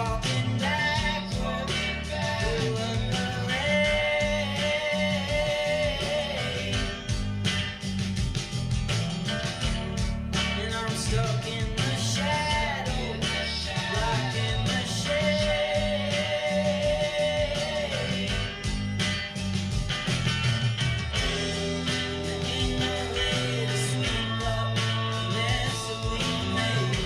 walking backward through a parade, and I'm stuck in the shadow, blocking the shade. There ain't no way to sweep up the mess that we made.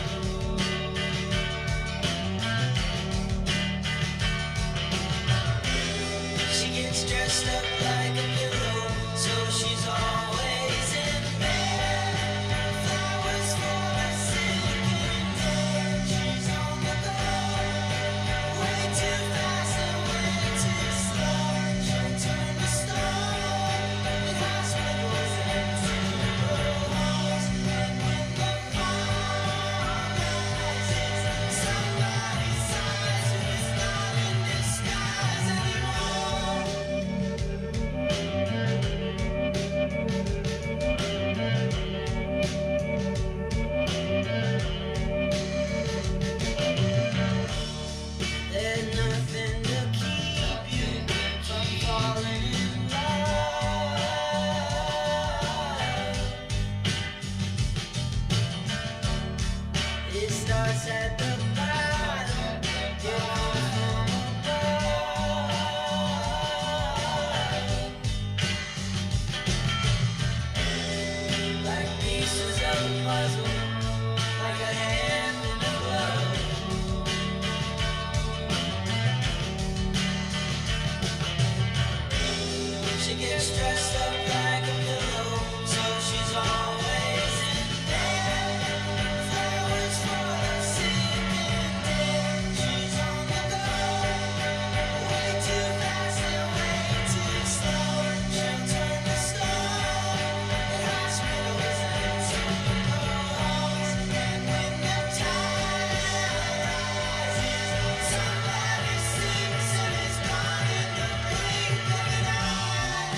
She gets dressed up like a pillow, so she's always in bed. Flowers for the sick and dead. She's on the go, way too fast and way too slow. She'll turn to stone in hospitals and funeral homes. And when the fire rises, somebody sighs who's not in disguise anymore. There's nothing to keep you from falling in love. It starts at the bottom, falls from above, like pieces of a puzzle, like a hand in a glove. She gets dressed up like a pillow, so she's always in bed. Flowers for the sick and dead. She's on the go, way too fast and way too slow. She'll turn to stone in hospitals and funeral homes. And when the tide rises, somebody sleeps and is gone in the blink of an eye.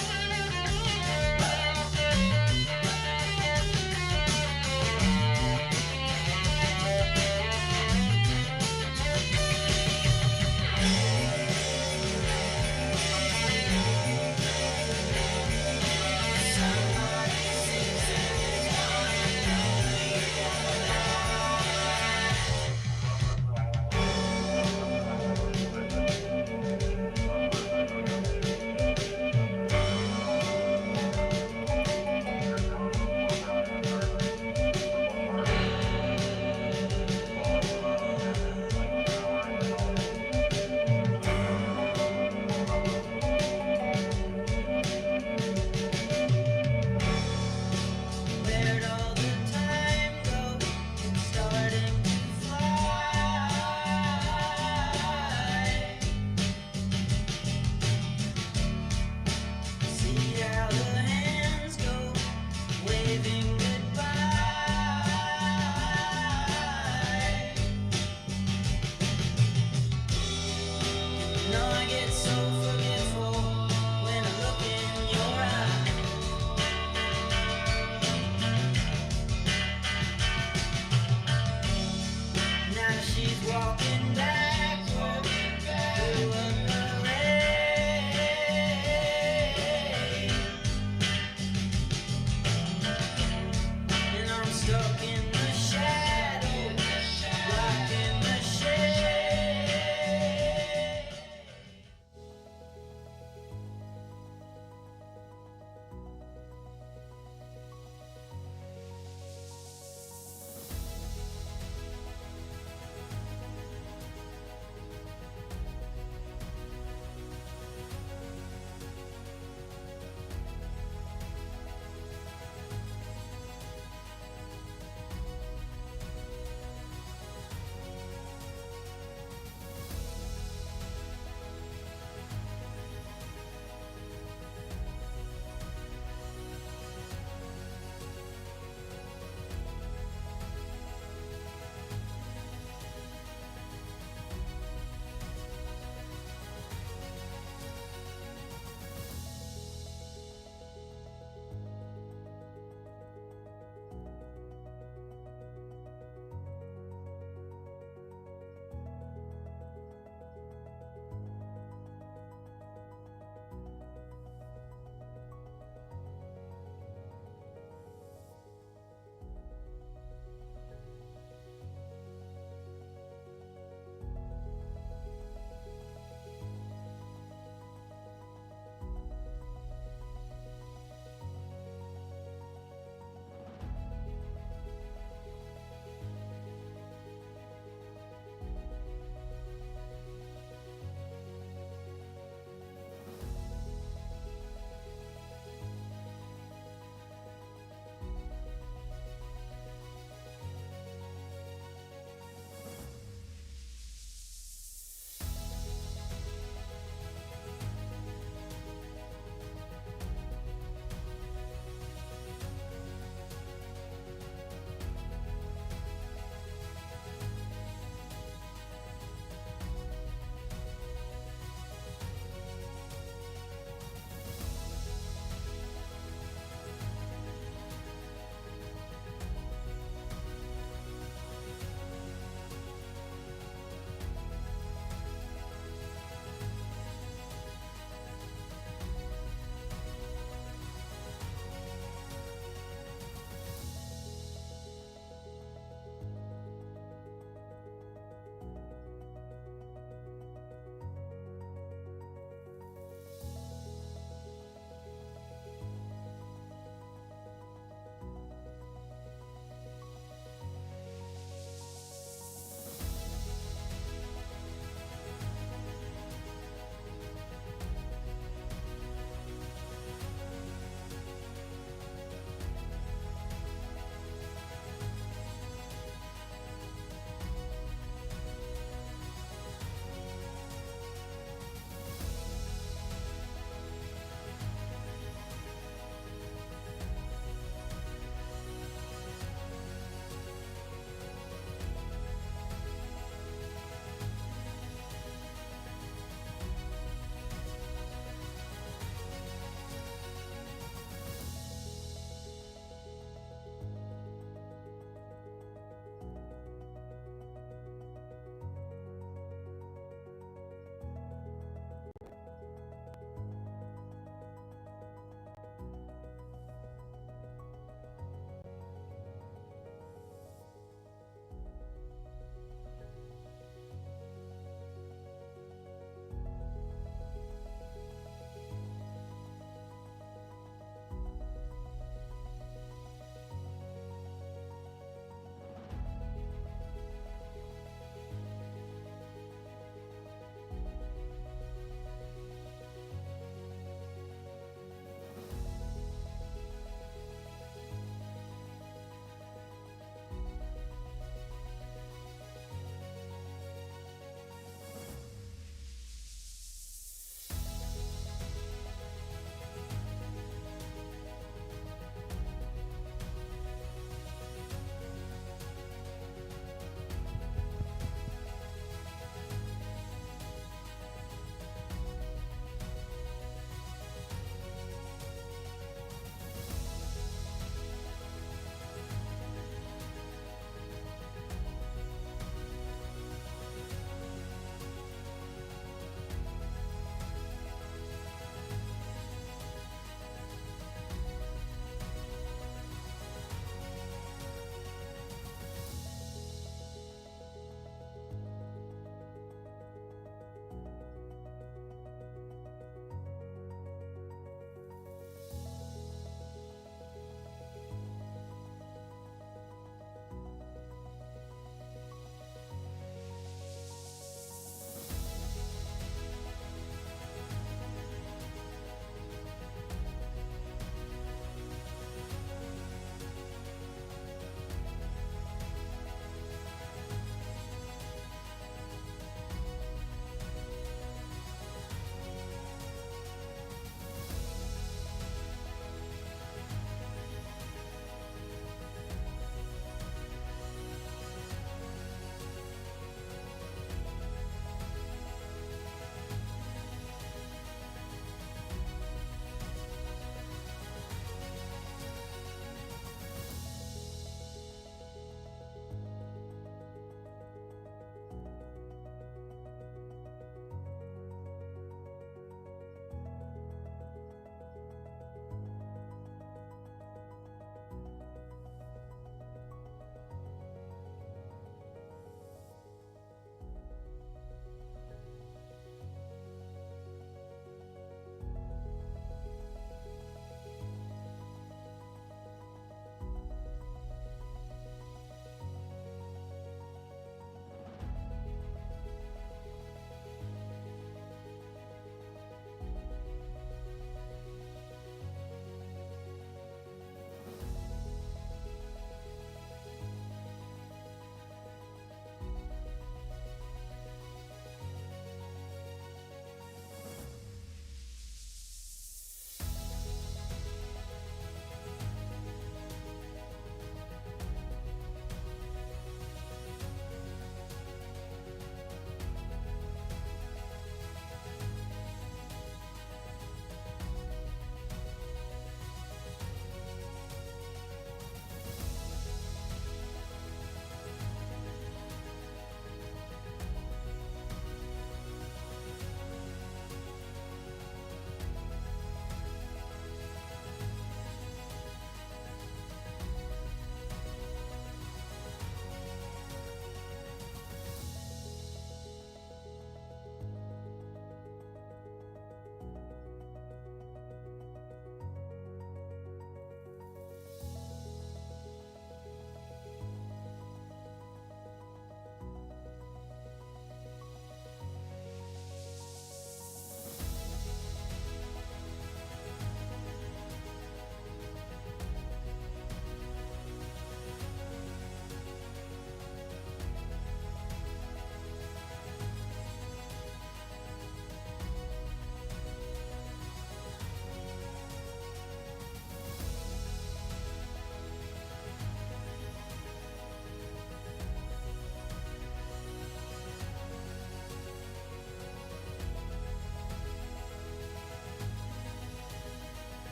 Somebody sleeps and is gone in the blink of an Where'd all the time go? It's starting to fly. See how the hands go, waving goodbye. No, I get so forgetful when I look in your eye. Now she's walking backward through a parade, and I'm stuck in the shadow, blocking the shade.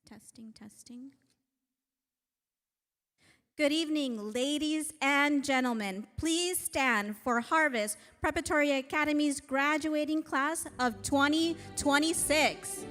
Testing. Good evening, ladies and gentlemen. Please stand for Harvest Preparatory Academy's graduating class of 2026.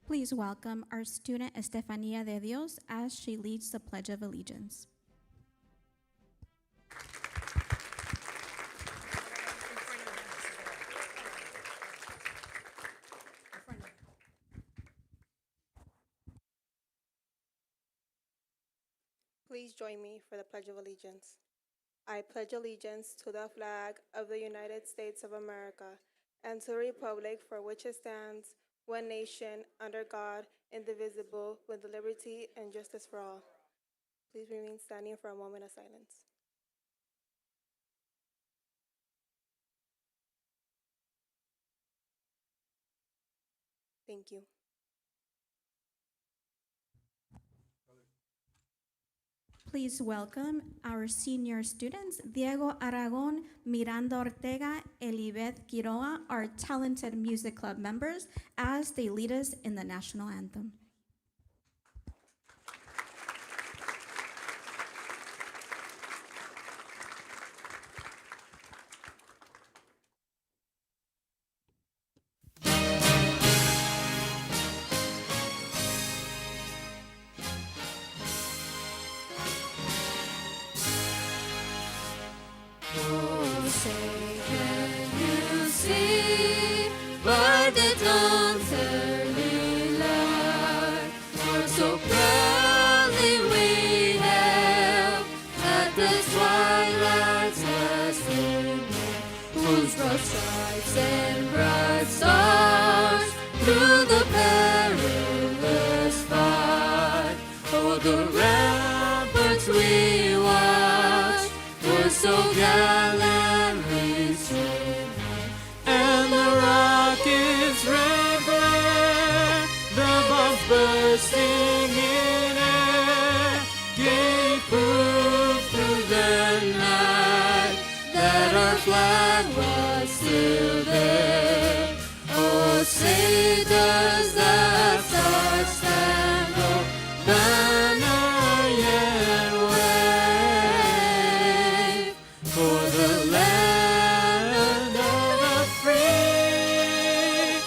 Please welcome our student Estefanía de Dios as she leads the Pledge of Allegiance. Please join me for the Pledge of Allegiance. I pledge allegiance to the flag of the United States of America and to the republic for which it stands, one nation, under God, indivisible, with liberty and justice for all. Please remain standing for a moment of silence. Thank you. Please welcome our senior students, Diego Aragon, Miranda Ortega, Elibeth Quiroa, our talented music club members, as they lead us in the national anthem. Stripes and bright stars through the perilous fight. Oh, the ramparts we watched were so gallantly streaming, and the rockets' red glare, the bombs bursting in air, gave proof through the night that our flag was still there. Oh, say does that star-spangled banner yet wave for the land of the free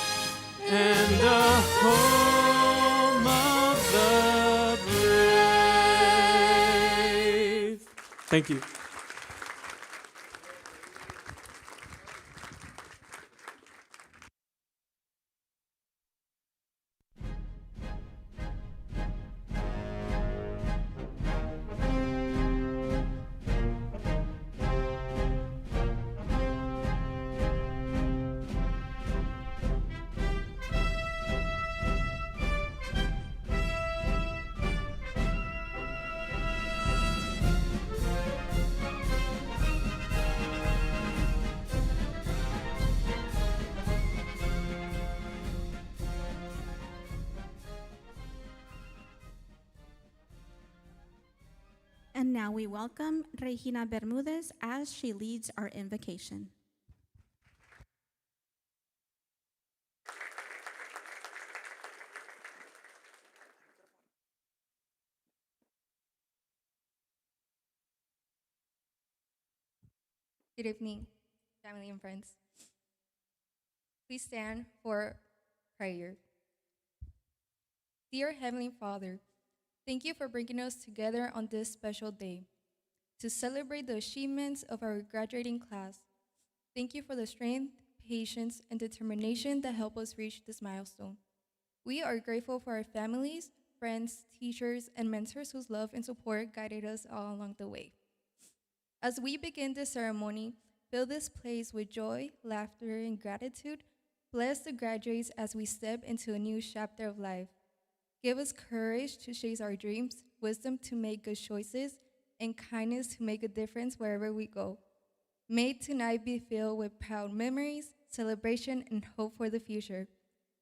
and the home of the Thank you. And now we welcome Regina Bermudez as she leads our invocation. Good evening, family and friends. Please stand for prayer. Dear Heavenly Father, thank you for bringing us together on this special day to celebrate the achievements of our graduating class. Thank you for the strength, patience, and determination that help us reach this milestone. We are grateful for our families, friends, teachers, and mentors whose love and support guided us all along the way. As we begin this ceremony, fill this place with joy, laughter, and gratitude. Bless the graduates as we step into a new chapter of life. Give us courage to chase our dreams, wisdom to make good choices, and kindness to make a difference wherever we go. May tonight be filled with proud memories, celebration, and hope for the future.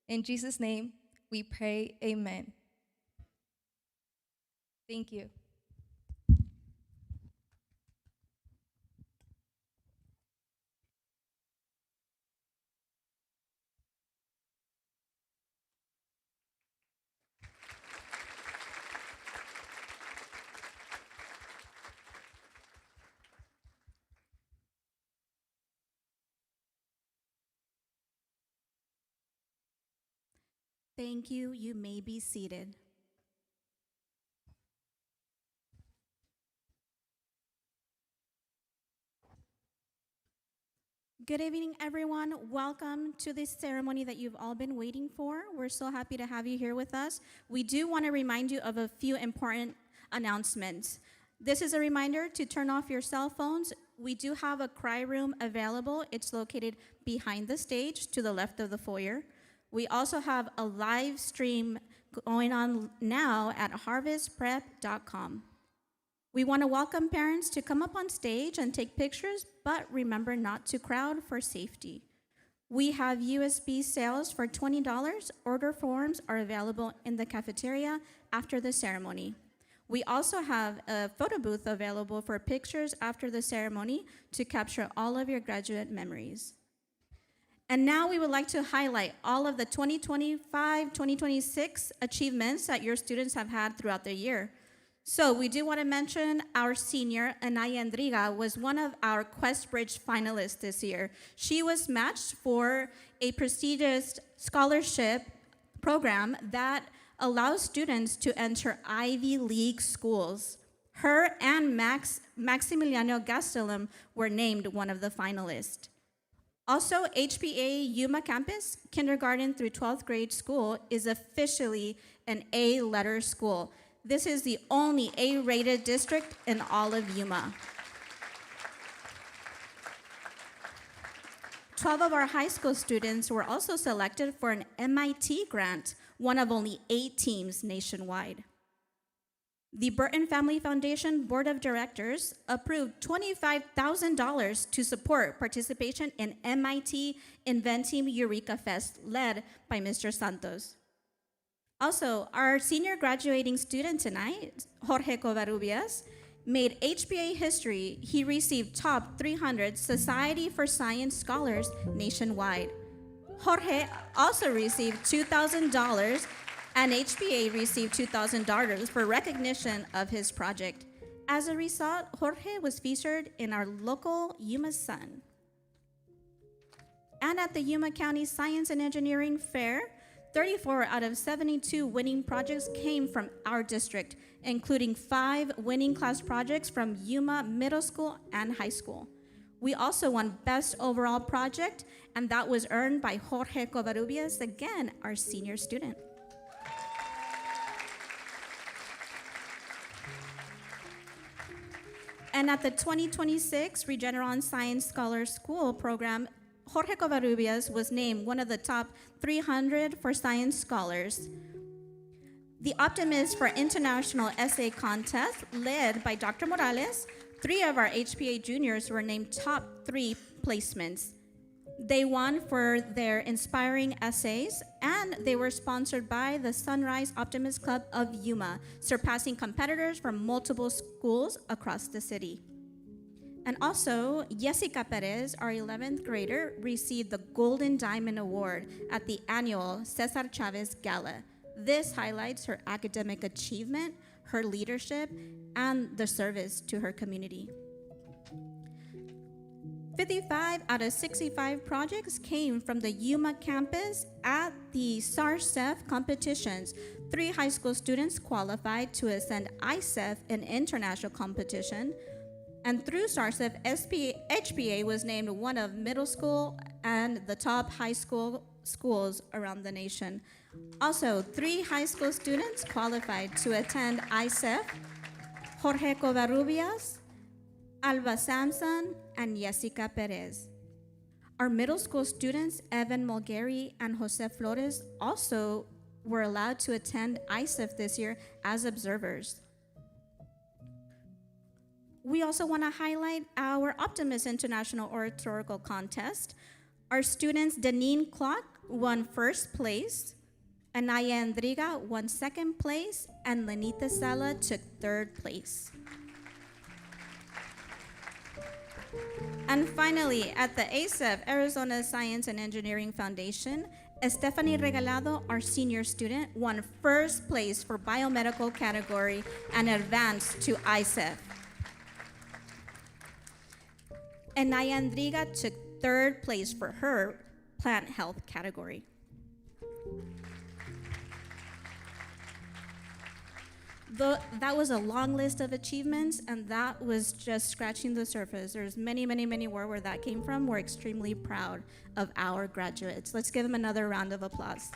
In Jesus' name, we pray, amen. Thank you. Thank you. You may be seated. Good evening, everyone. Welcome to this ceremony that you've all been waiting for. We're so happy to have you here with us. We do want to remind you of a few important announcements. This is a reminder to turn off your cell phones. We do have a cry room available. It's located behind the stage to the left of the foyer. We also have a live stream going on now at harvestprep.com. We want to welcome parents to come up on stage and take pictures, but remember not to crowd for safety. We have USB sales for $20. Order forms are available in the cafeteria after the ceremony. We also have a photo booth available for pictures after the ceremony to capture all of your graduate memories. And now we would like to highlight all of the 2025-2026 achievements that your students have had throughout the year. So we do want to mention our senior, Anaya Endriga, was one of our QuestBridge finalists this year. She was matched for a prestigious scholarship program that allows students to enter Ivy League schools. Her and Maximiliano Gastelum were named one of the finalists. Also, HPA Yuma campus, kindergarten through 12th grade school, is officially an A-letter school. This is the only A-rated district in all of Yuma. 12 of our high school students were also selected for an MIT grant, one of only 8 teams nationwide. The Burton Family Foundation Board of Directors approved $25,000 to support participation in MIT Inventing Eureka Fest, led by Mr. Santos. Also, our senior graduating student tonight, Jorge Covarrubias, made HBA history. He received top 300 Society for Science Scholars nationwide. Jorge also received $2,000, and HBA received $2,000 for recognition of his project. As a result, Jorge was featured in our local Yuma Sun. And at the Yuma County Science and Engineering Fair, 34 out of 72 winning projects came from our district, including 5 winning class projects from Yuma Middle School and High School. We also won Best Overall Project, and that was earned by Jorge Covarrubias, again, our senior student. And at the 2026 Regeneron Science Scholar School program, Jorge Covarrubias was named one of the top 300 for science scholars. The Optimist for International Essay Contest, led by Dr. Morales, 3 of our HPA juniors were named top 3 placements. They won for their inspiring essays, and they were sponsored by the Sunrise Optimist Club of Yuma, surpassing competitors from multiple schools across the city. And also, Jessica Perez, our 11th grader, received the Golden Diamond Award at the annual Cesar Chavez Gala. This highlights her academic achievement, her leadership, and the service to her community. 55 out of 65 projects came from the Yuma campus at the SARCEF competitions. 3 high school students qualified to ascend ICEF in international competition. And through SARCEF, HPA was named one of middle school and the top high school schools around the nation. Also, 3 high school students qualified to attend ICEF: Jorge Covarrubias, Alba Sampson, and Jessica Perez. Our middle school students, Evan Mulgary and Jose Flores, also were allowed to attend ICEF this year as observers. We also want to highlight our Optimist International Oratorical Contest. Our students, Deneen Clark, won first place, Anaya Andriga won second place, and Lenita Sala took third place. And finally, at the ASEF, Arizona Science and Engineering Foundation, Stephanie Regalado, our senior student, won first place for biomedical category and advanced to ISEF. And Naya Andriga took third place for her plant health category. That was a long list of achievements, and that was just scratching the surface. There's many, many, many more where that came from. We're extremely proud of our graduates. Let's give them another round of applause.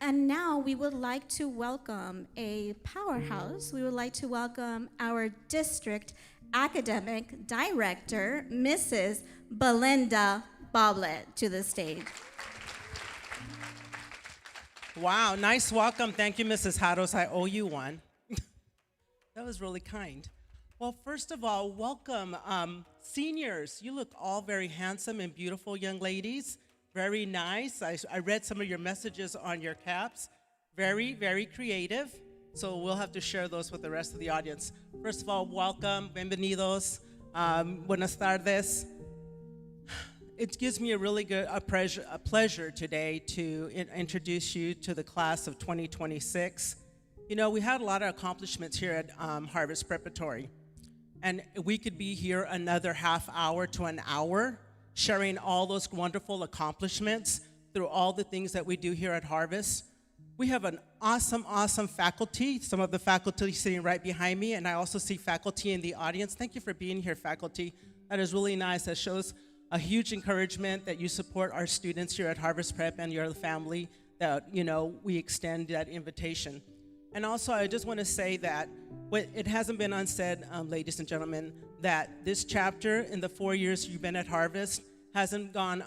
And now we would like to welcome a powerhouse. We would like to welcome our district academic director, Mrs. Belinda Boblet, to the stage. Wow, nice welcome. Thank you, Mrs. Haros. I owe you one. That was really kind. Well, first of all, welcome. Seniors, you look all very handsome and beautiful young ladies. Very nice. I read some of your messages on your caps. Very, very creative. So we'll have to share those with the rest of the audience. First of all, welcome. Bienvenidos. Buenas tardes. It gives me a pleasure today to introduce you to the class of 2026. You know, we had a lot of accomplishments here at Harvest Preparatory, and we could be here another half hour to an hour sharing all those wonderful accomplishments through all the things that we do here at Harvest. We have an awesome, awesome faculty, some of the faculty sitting right behind me, and I also see faculty in the audience. Thank you for being here, faculty. That is really nice. That shows a huge encouragement that you support our students here at Harvest Prep and your family, that, you know, we extend that invitation. And also, I just want to say that it hasn't been unsaid, ladies and gentlemen, that this chapter in the 4 years you've been at Harvest hasn't gone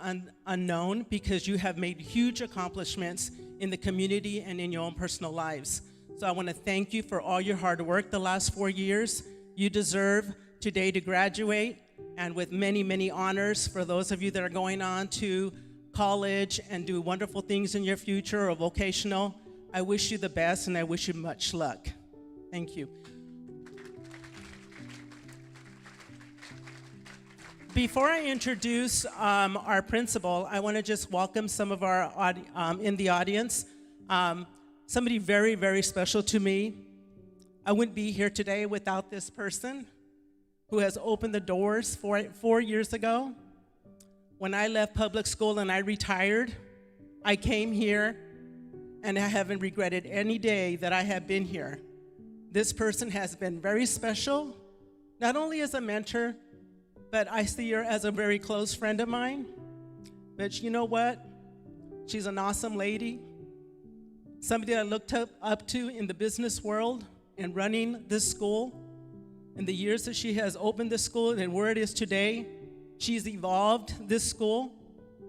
unknown, because you have made huge accomplishments in the community and in your own personal lives. So I want to thank you for all your hard work the last 4 years. You deserve today to graduate, and with many, many honors for those of you that are going on to college and do wonderful things in your future or vocational. I wish you the best, and I wish you much luck. Thank you. Before I introduce our principal, I want to just welcome some of our in the audience. Somebody very, very special to me. I wouldn't be here today without this person. who has opened the doors 4 years ago. When I left public school and I retired, I came here and I haven't regretted any day that I have been here. This person has been very special, not only as a mentor, but I see her as a very close friend of mine. But you know what? She's an awesome lady, somebody I looked up to in the business world and running this school. In the years that she has opened this school and where it is today, she's evolved this school.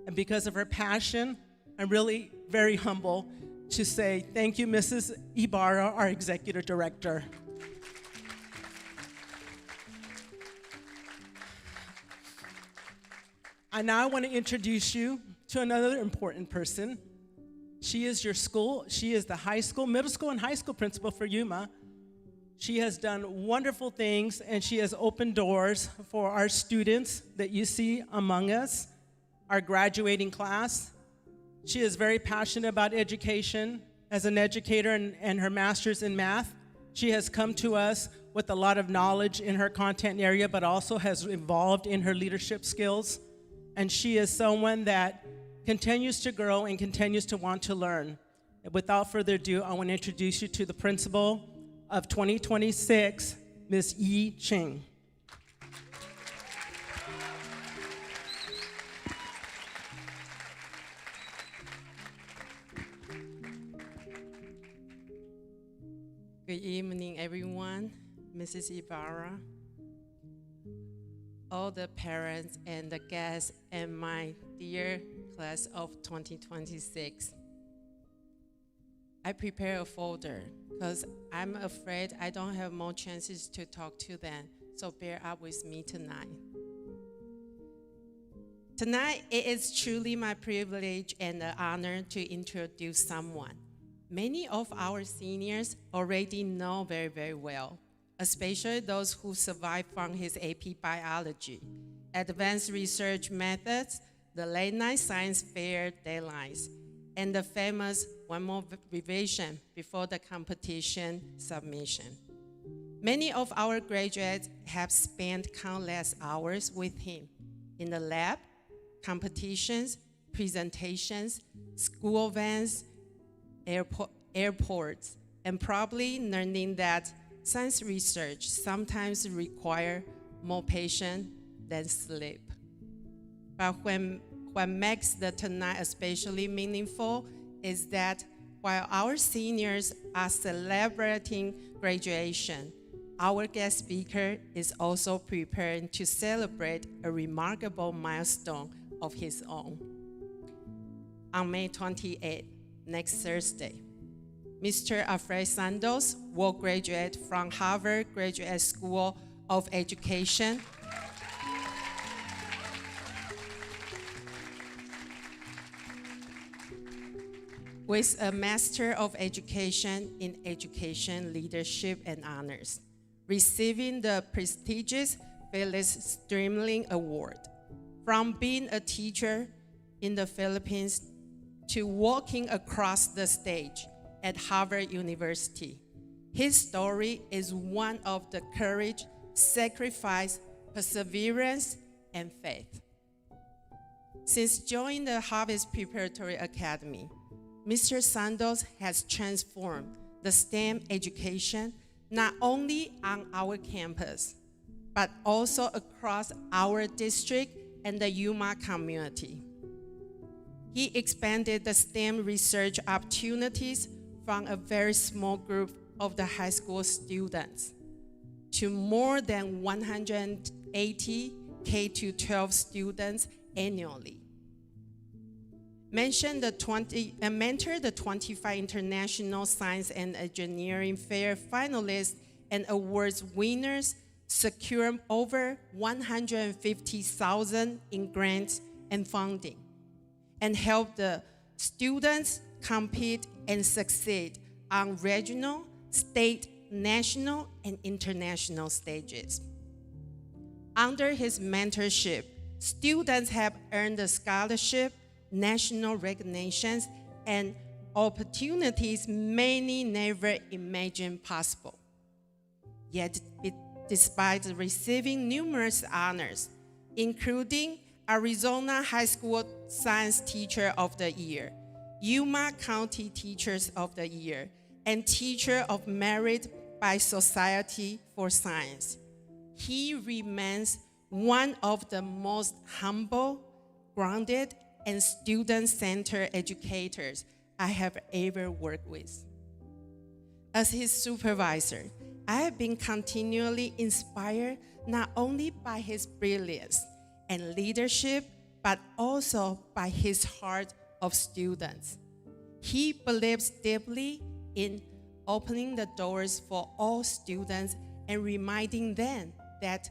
And because of her passion, I'm really very humble to say thank you, Mrs. Ibarra, our executive director. And now I want to introduce you to another important person. She is your school. She is the high school, middle school, and high school principal for Yuma. She has done wonderful things, and she has opened doors for our students that you see among us, our graduating class. She is very passionate about education. As an educator and her master's in math, she has come to us with a lot of knowledge in her content area, but also has evolved in her leadership skills. And she is someone that continues to grow and continues to want to learn. Without further ado, I want to introduce you to the principal of 2026, Ms. Yi Ching. Good evening, everyone. Mrs. Ibarra, all the parents and the guests, and my dear class of 2026. I prepare a folder because I'm afraid I don't have more chances to talk to them, so bear up with me tonight. Tonight, it is truly my privilege and an honor to introduce someone many of our seniors already know very, very well, especially those who survived from his AP Biology, advanced research methods, the late night science fair deadlines, and the famous one more revision before the competition submission. Many of our graduates have spent countless hours with him in the lab, competitions, presentations, school events, airports, and probably learning that science research sometimes requires more patience than sleep. But what makes the tonight especially meaningful is that while our seniors are celebrating graduation, our guest speaker is also preparing to celebrate a remarkable milestone of his own. On May 28th, next Thursday, Mr. Alfred Santos will graduate from Harvard Graduate School of Education with a Master of Education in Education Leadership and Honors, receiving the prestigious Phyllis Streamling Award. From being a teacher in the Philippines to walking across the stage at Harvard University, his story is one of the courage, sacrifice, perseverance, and faith. Since joining the Harvard Preparatory Academy, Mr. Santos has transformed the STEM education not only on our campus, but also across our district and the Yuma community. He expanded the STEM research opportunities from a very small group of the high school students to more than 180 K-12 students annually. Mentored the 25 International Science and Engineering Fair finalists and awards winners, secured over $150,000 in grants and funding, and helped the students compete and succeed on regional, state, national, and international stages. Under his mentorship, students have earned a scholarship, national recognitions, and opportunities many never imagined possible. Yet, despite receiving numerous honors, including Arizona High School Science Teacher of the Year, Yuma County Teachers of the Year, and Teacher of Merit by Society for Science. He remains one of the most humble, grounded, and student-centered educators I have ever worked with. As his supervisor, I have been continually inspired not only by his brilliance and leadership, but also by his heart of students. He believes deeply in opening the doors for all students and reminding them that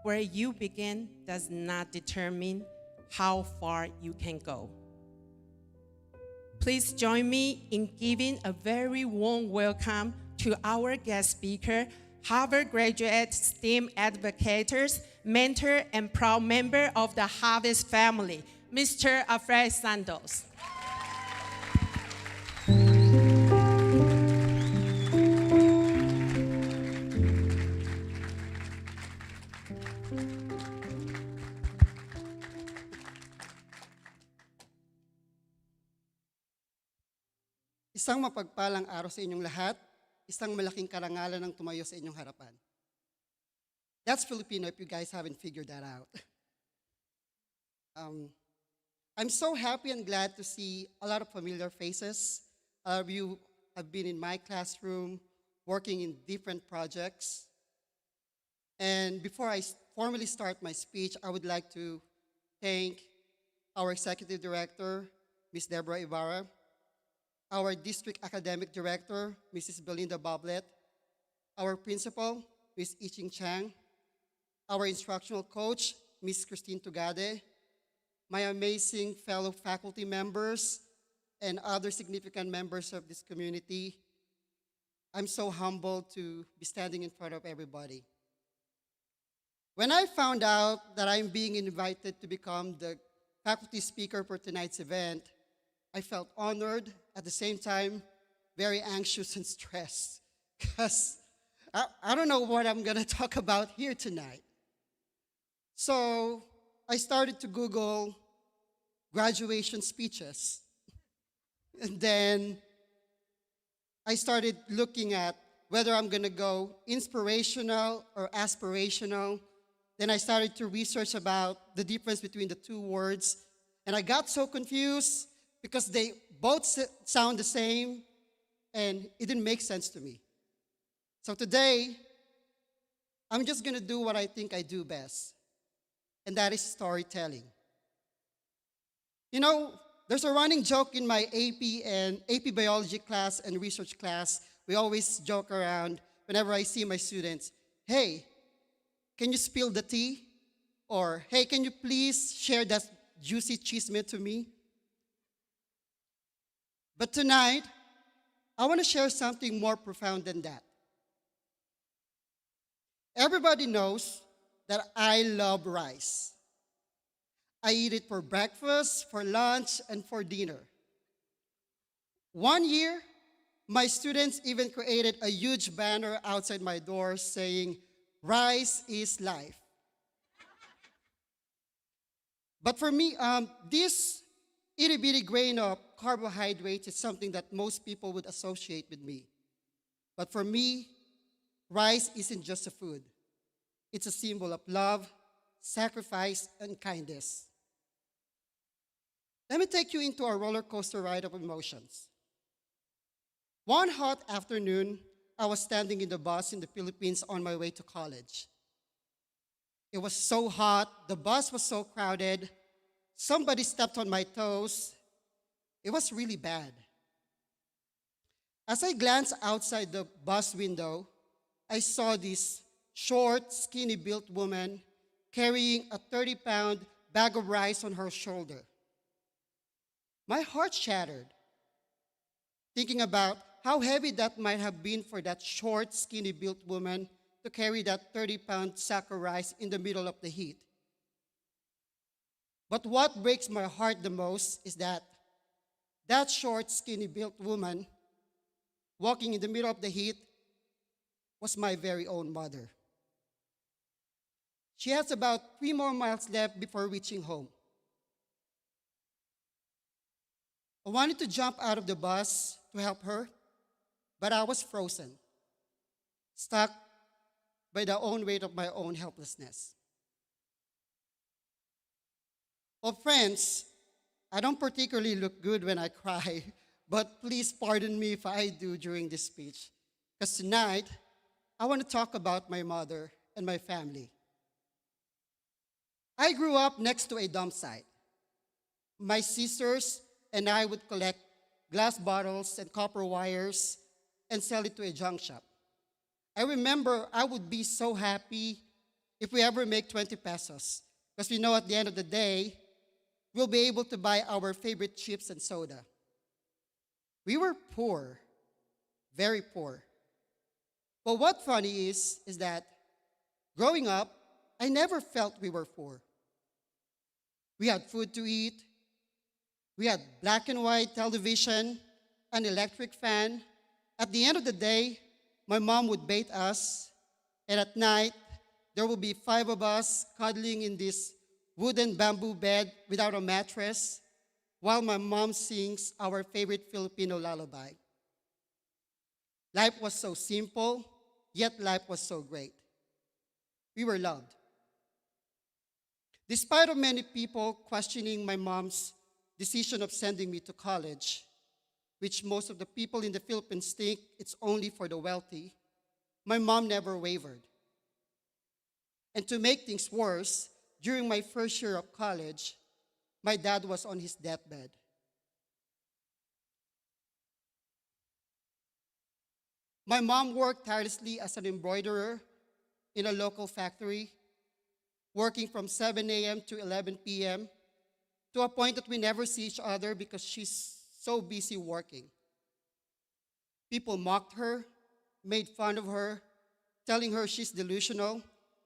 where you begin does not determine how far you can go. Please join me in giving a very warm welcome to our guest speaker, Harvard graduate, STEM advocators, mentor, and proud member of the Harvest family, Mr. Alfred Santos. Isang mapagpalang araw sa inyong lahat, isang malaking karangalan ang tumayo sa inyong harapan. That's Filipino if you guys haven't figured that out. I'm so happy and glad to see a lot of familiar faces. A lot of you have been in my classroom, working in different projects. And before I formally start my speech, I would like to thank our Executive Director, Ms. Deborah Ibarra, our District Academic Director, Mrs. Belinda Boblet, our Principal, Ms. Iching Chang, our Instructional Coach, Ms. Christine Tugade, my amazing fellow faculty members, and other significant members of this community. I'm so humbled to be standing in front of everybody. When I found out that I'm being invited to become the faculty speaker for tonight's event, I felt honored, at the same time, very anxious and stressed, because I don't know what I'm gonna talk about here tonight. So I started to Google graduation speeches. And then I started looking at whether I'm gonna go inspirational or aspirational. Then I started to research about the difference between the two words. And I got so confused because they both sound the same, and it didn't make sense to me. So today, I'm just gonna do what I think I do best, and that is storytelling. You know, there's a running joke in my AP biology class and research class. We always joke around whenever I see my students, hey, can you spill the tea? Or, hey, can you please share that juicy cheese mint to me? But tonight, I want to share something more profound than that. Everybody knows that I love rice. I eat it for breakfast, for lunch, and for dinner. One year, my students even created a huge banner outside my door saying, "Rice is life." But for me, this itty-bitty grain of carbohydrates is something that most people would associate with me. But for me, rice isn't just a food. It's a symbol of love, sacrifice, and kindness. Let me take you into a roller coaster ride of emotions. One hot afternoon, I was standing in the bus in the Philippines on my way to college. It was so hot, the bus was so crowded, somebody stepped on my toes. It was really bad. As I glanced outside the bus window, I saw this short, skinny-built woman carrying a 30-pound bag of rice on her shoulder. My heart shattered, thinking about how heavy that might have been for that short, skinny-built woman to carry that 30-pound sack of rice in the middle of the heat. But what breaks my heart the most is that short, skinny-built woman walking in the middle of the heat was my very own mother. She has about 3 more miles left before reaching home. I wanted to jump out of the bus to help her, but I was frozen, stuck by the own weight of my own helplessness. Well, friends, I don't particularly look good when I cry, but please pardon me if I do during this speech, because tonight I want to talk about my mother and my family. I grew up next to a dump site. My sisters and I would collect glass bottles and copper wires and sell it to a junk shop. I remember I would be so happy if we ever make 20 pesos, because we know at the end of the day, we'll be able to buy our favorite chips and soda. We were poor, very poor. But what funny is that growing up, I never felt we were poor. We had food to eat. We had black and white television, an electric fan. At the end of the day, my mom would bathe us, and at night, there would be 5 of us cuddling in this wooden bamboo bed without a mattress, while my mom sings our favorite Filipino lullaby. Life was so simple, yet life was so great. We were loved. Despite of many people questioning my mom's decision of sending me to college, which most of the people in the Philippines think it's only for the wealthy, my mom never wavered. And to make things worse, during my first year of college, my dad was on his deathbed. My mom worked tirelessly as an embroiderer in a local factory, working from 7 a.m. to 11 p.m., to a point that we never see each other because she's so busy working. People mocked her, made fun of her, telling her she's delusional,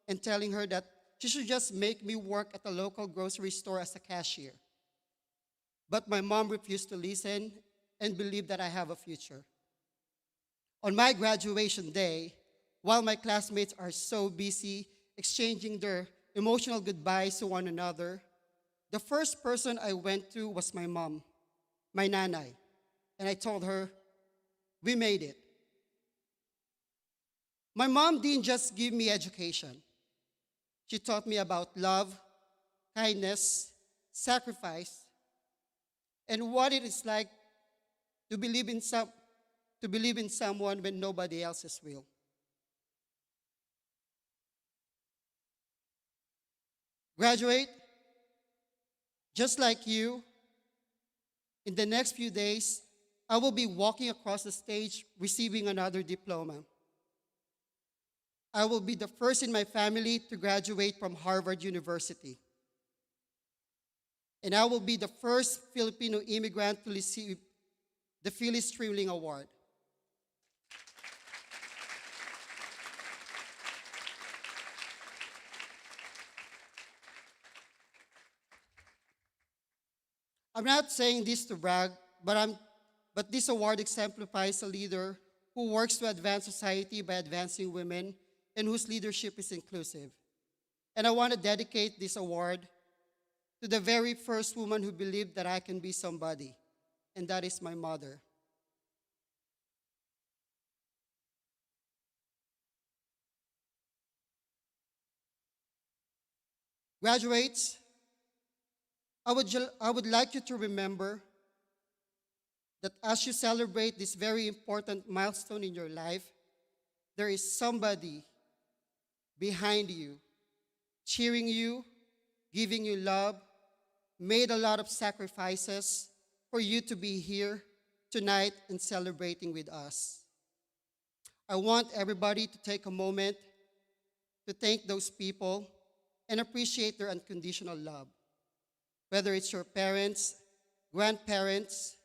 and telling her that she should just make me work at a local grocery store as a cashier. But my mom refused to listen and believed that I have a future. On my graduation day, while my classmates are so busy exchanging their emotional goodbyes to one another, the first person I went to was my mom, my nanay, and I told her, we made it. My mom didn't just give me education. She taught me about love, kindness, sacrifice, and what it is like to believe in someone when nobody else will. Graduate, just like you, in the next few days, I will be walking across the stage receiving another diploma. I will be the first in my family to graduate from Harvard University. And I will be the first Filipino immigrant to receive the Phyllis Trilling Award. I'm not saying this to brag, but this award exemplifies a leader who works to advance society by advancing women and whose leadership is inclusive. And I want to dedicate this award to the very first woman who believed that I can be somebody, and that is my mother. Graduates, I would like you to remember that as you celebrate this very important milestone in your life, there is somebody behind you, cheering you, giving you love, made a lot of sacrifices for you to be here tonight and celebrating with us. I want everybody to take a moment to thank those people and appreciate their unconditional love. Whether it's your parents, grandparents,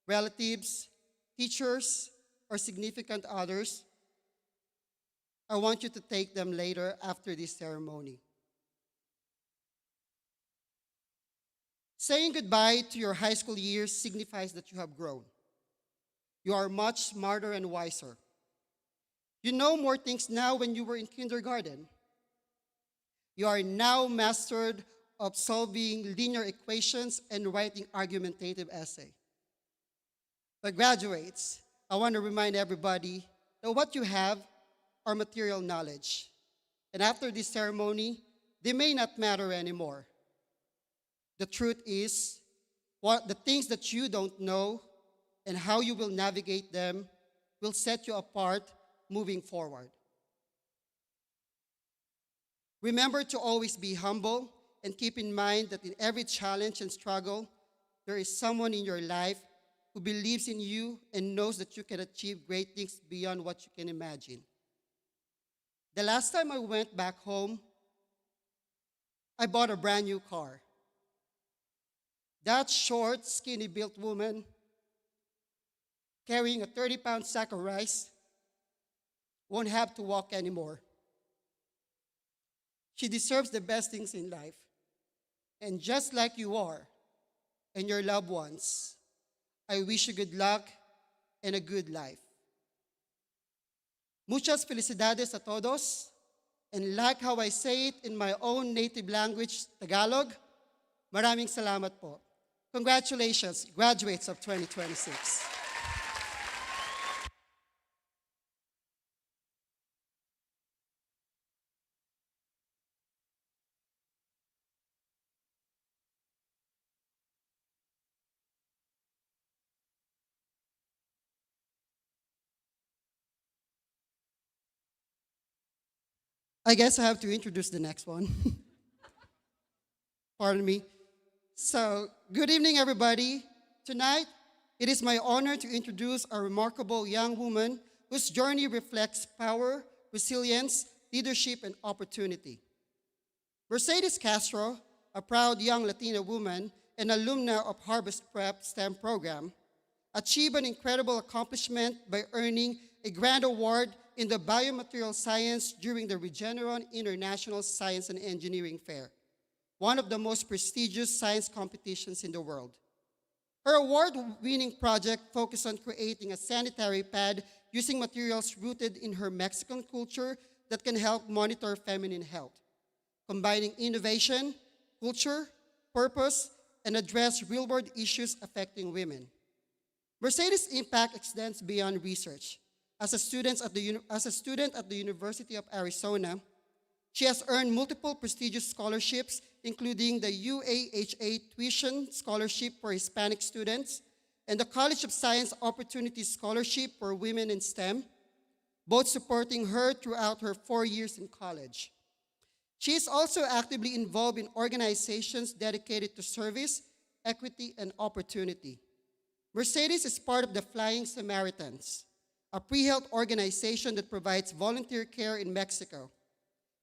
relatives, teachers, or significant others, I want you to take them later after this ceremony. Saying goodbye to your high school years signifies that you have grown. You are much smarter and wiser. You know more things now when you were in kindergarten. You are now mastered of solving linear equations and writing argumentative essay. But graduates, I want to remind everybody that what you have are material knowledge. And after this ceremony, they may not matter anymore. The truth is, what the things that you don't know and how you will navigate them will set you apart moving forward. Remember to always be humble and keep in mind that in every challenge and struggle, there is someone in your life who believes in you and knows that you can achieve great things beyond what you can imagine. The last time I went back home, I bought a brand new car. That short, skinny built woman carrying a 30-pound sack of rice won't have to walk anymore. She deserves the best things in life. And just like you are and your loved ones, I wish you good luck and a good life. Muchas felicidades a todos. And like how I say it in my own native language, Tagalog, maraming salamat po. Congratulations, graduates of 2026. I guess I have to introduce the next one. Pardon me. So, good evening, everybody. Tonight, it is my honor to introduce a remarkable young woman whose journey reflects power, resilience, leadership, and opportunity. Mercedes Castro, a proud young Latina woman and alumna of Harvest Prep STEM program, achieved an incredible accomplishment by earning a grand award in the biomaterial science during the Regeneron International Science and Engineering Fair, one of the most prestigious science competitions in the world. Her award-winning project focused on creating a sanitary pad using materials rooted in her Mexican culture that can help monitor feminine health, combining innovation, culture, purpose, and address real-world issues affecting women. Mercedes' impact extends beyond research. As a student at the University of Arizona, she has earned multiple prestigious scholarships, including the UAHA Tuition Scholarship for Hispanic students and the College of Science Opportunity Scholarship for Women in STEM, both supporting her throughout her 4 years in college. She is also actively involved in organizations dedicated to service, equity, and opportunity. Mercedes is part of the Flying Samaritans, a pre-health organization that provides volunteer care in Mexico.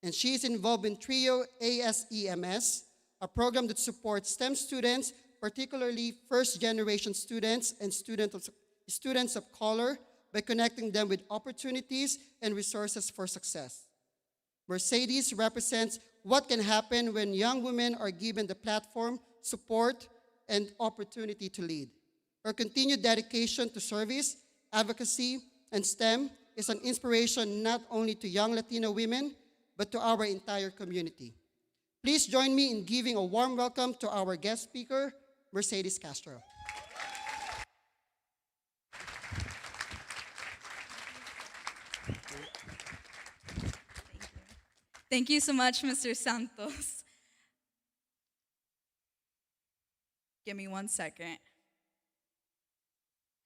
And she is involved in TRIO ASEMS, a program that supports STEM students, particularly first-generation students and students of color, by connecting them with opportunities and resources for success. Mercedes represents what can happen when young women are given the platform, support, and opportunity to lead. Her continued dedication to service, advocacy, and STEM is an inspiration not only to young Latino women, but to our entire community. Please join me in giving a warm welcome to our guest speaker, Mercedes Castro. Thank you so much, Mr. Santos. Give me 1 second.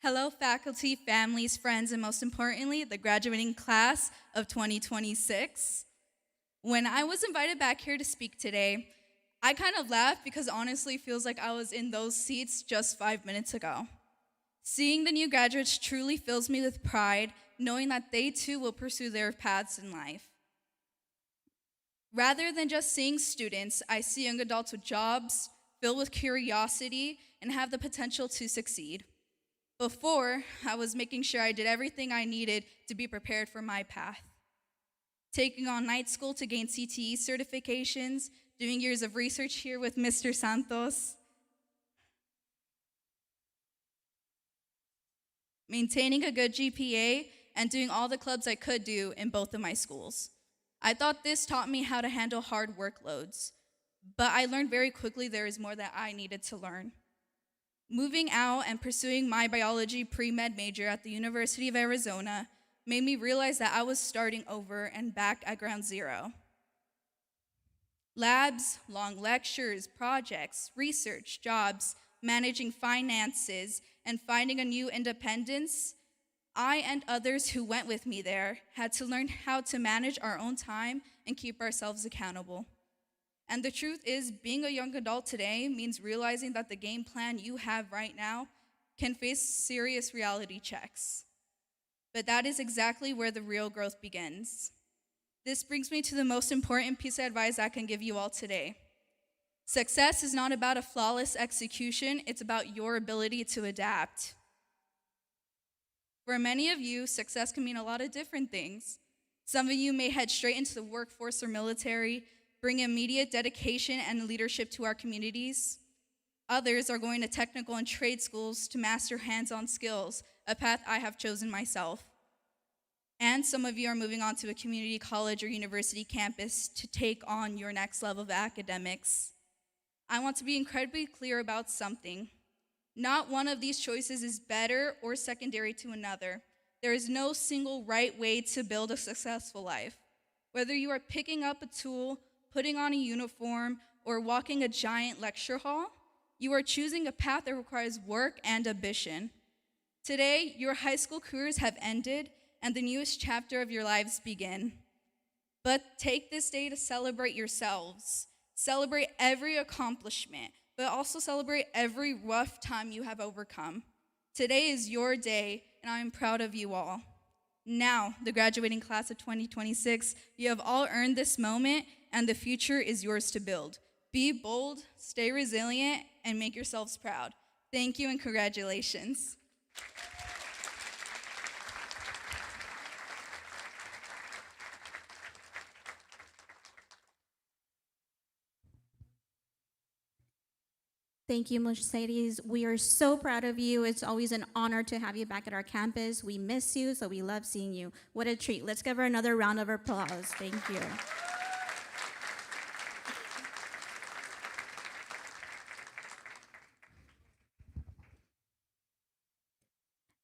Hello, faculty, families, friends, and most importantly, the graduating class of 2026. When I was invited back here to speak today, I kind of laughed because honestly feels like I was in those seats just 5 minutes ago. Seeing the new graduates truly fills me with pride, knowing that they too will pursue their paths in life. Rather than just seeing students, I see young adults with jobs, filled with curiosity, and have the potential to succeed. Before, I was making sure I did everything I needed to be prepared for my path. Taking on night school to gain CTE certifications, doing years of research here with Mr. Santos, maintaining a good GPA, and doing all the clubs I could do in both of my schools. I thought this taught me how to handle hard workloads, but I learned very quickly there is more that I needed to learn. Moving out and pursuing my biology pre-med major at the University of Arizona made me realize that I was starting over and back at ground zero. Labs, long lectures, projects, research, jobs, managing finances, and finding a new independence, I and others who went with me there had to learn how to manage our own time and keep ourselves accountable. And the truth is, being a young adult today means realizing that the game plan you have right now can face serious reality checks. But that is exactly where the real growth begins. This brings me to the most important piece of advice I can give you all today. Success is not about a flawless execution, it's about your ability to adapt. For many of you, success can mean a lot of different things. Some of you may head straight into the workforce or military, bring immediate dedication and leadership to our communities. Others are going to technical and trade schools to master hands-on skills, a path I have chosen myself. And some of you are moving on to a community college or university campus to take on your next level of academics. I want to be incredibly clear about something. Not one of these choices is better or secondary to another. There is no single right way to build a successful life. Whether you are picking up a tool, putting on a uniform, or walking a giant lecture hall, you are choosing a path that requires work and ambition. Today, your high school careers have ended, and the newest chapter of your lives begin. But take this day to celebrate yourselves. Celebrate every accomplishment, but also celebrate every rough time you have overcome. Today is your day, and I am proud of you all. Now, the graduating class of 2026, you have all earned this moment, and the future is yours to build. Be bold, stay resilient, and make yourselves proud. Thank you and congratulations. Thank you, Mercedes. We are so proud of you. It's always an honor to have you back at our campus. We miss you, so we love seeing you. What a treat. Let's give her another round of applause. Thank you.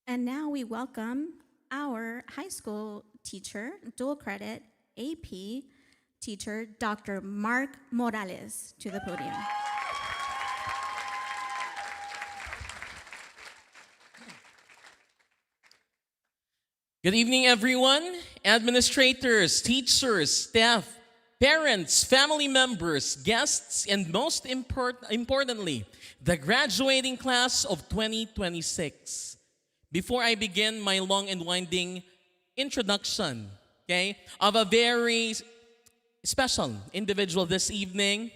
And now we welcome our high school teacher, dual credit AP teacher, Dr. Mark Morales, to the podium. Good evening, everyone. Administrators, teachers, staff, parents, family members, guests, and most importantly, the graduating class of 2026. Before I begin my long and winding introduction, of a very special individual this evening,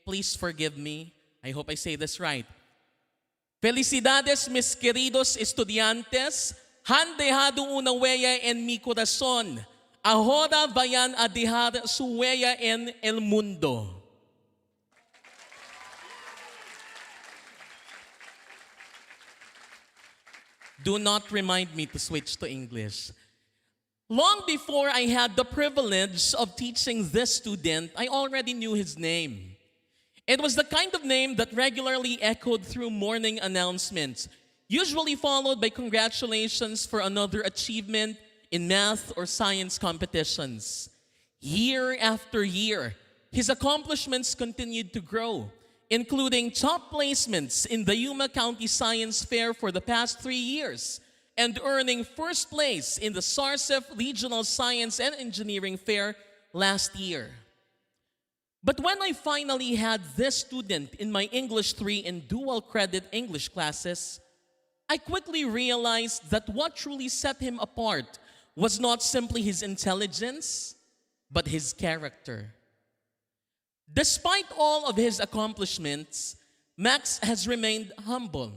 please forgive me. I hope I say this right. Felicidades, mis queridos estudiantes. Han dejado una huella en mi corazón. Ahora vayan a dejar su huella en el mundo. Do not remind me to switch to English. Long before I had the privilege of teaching this student, I already knew his name. It was the kind of name that regularly echoed through morning announcements, usually followed by congratulations for another achievement in math or science competitions. Year after year, his accomplishments continued to grow, including top placements in the Yuma County Science Fair for the past 3 years, and earning first place in the SARCEF Regional Science and Engineering Fair last year. But when I finally had this student in my English 3 and dual credit English classes, I quickly realized that what truly set him apart was not simply his intelligence, but his character. Despite all of his accomplishments, Max has remained humble,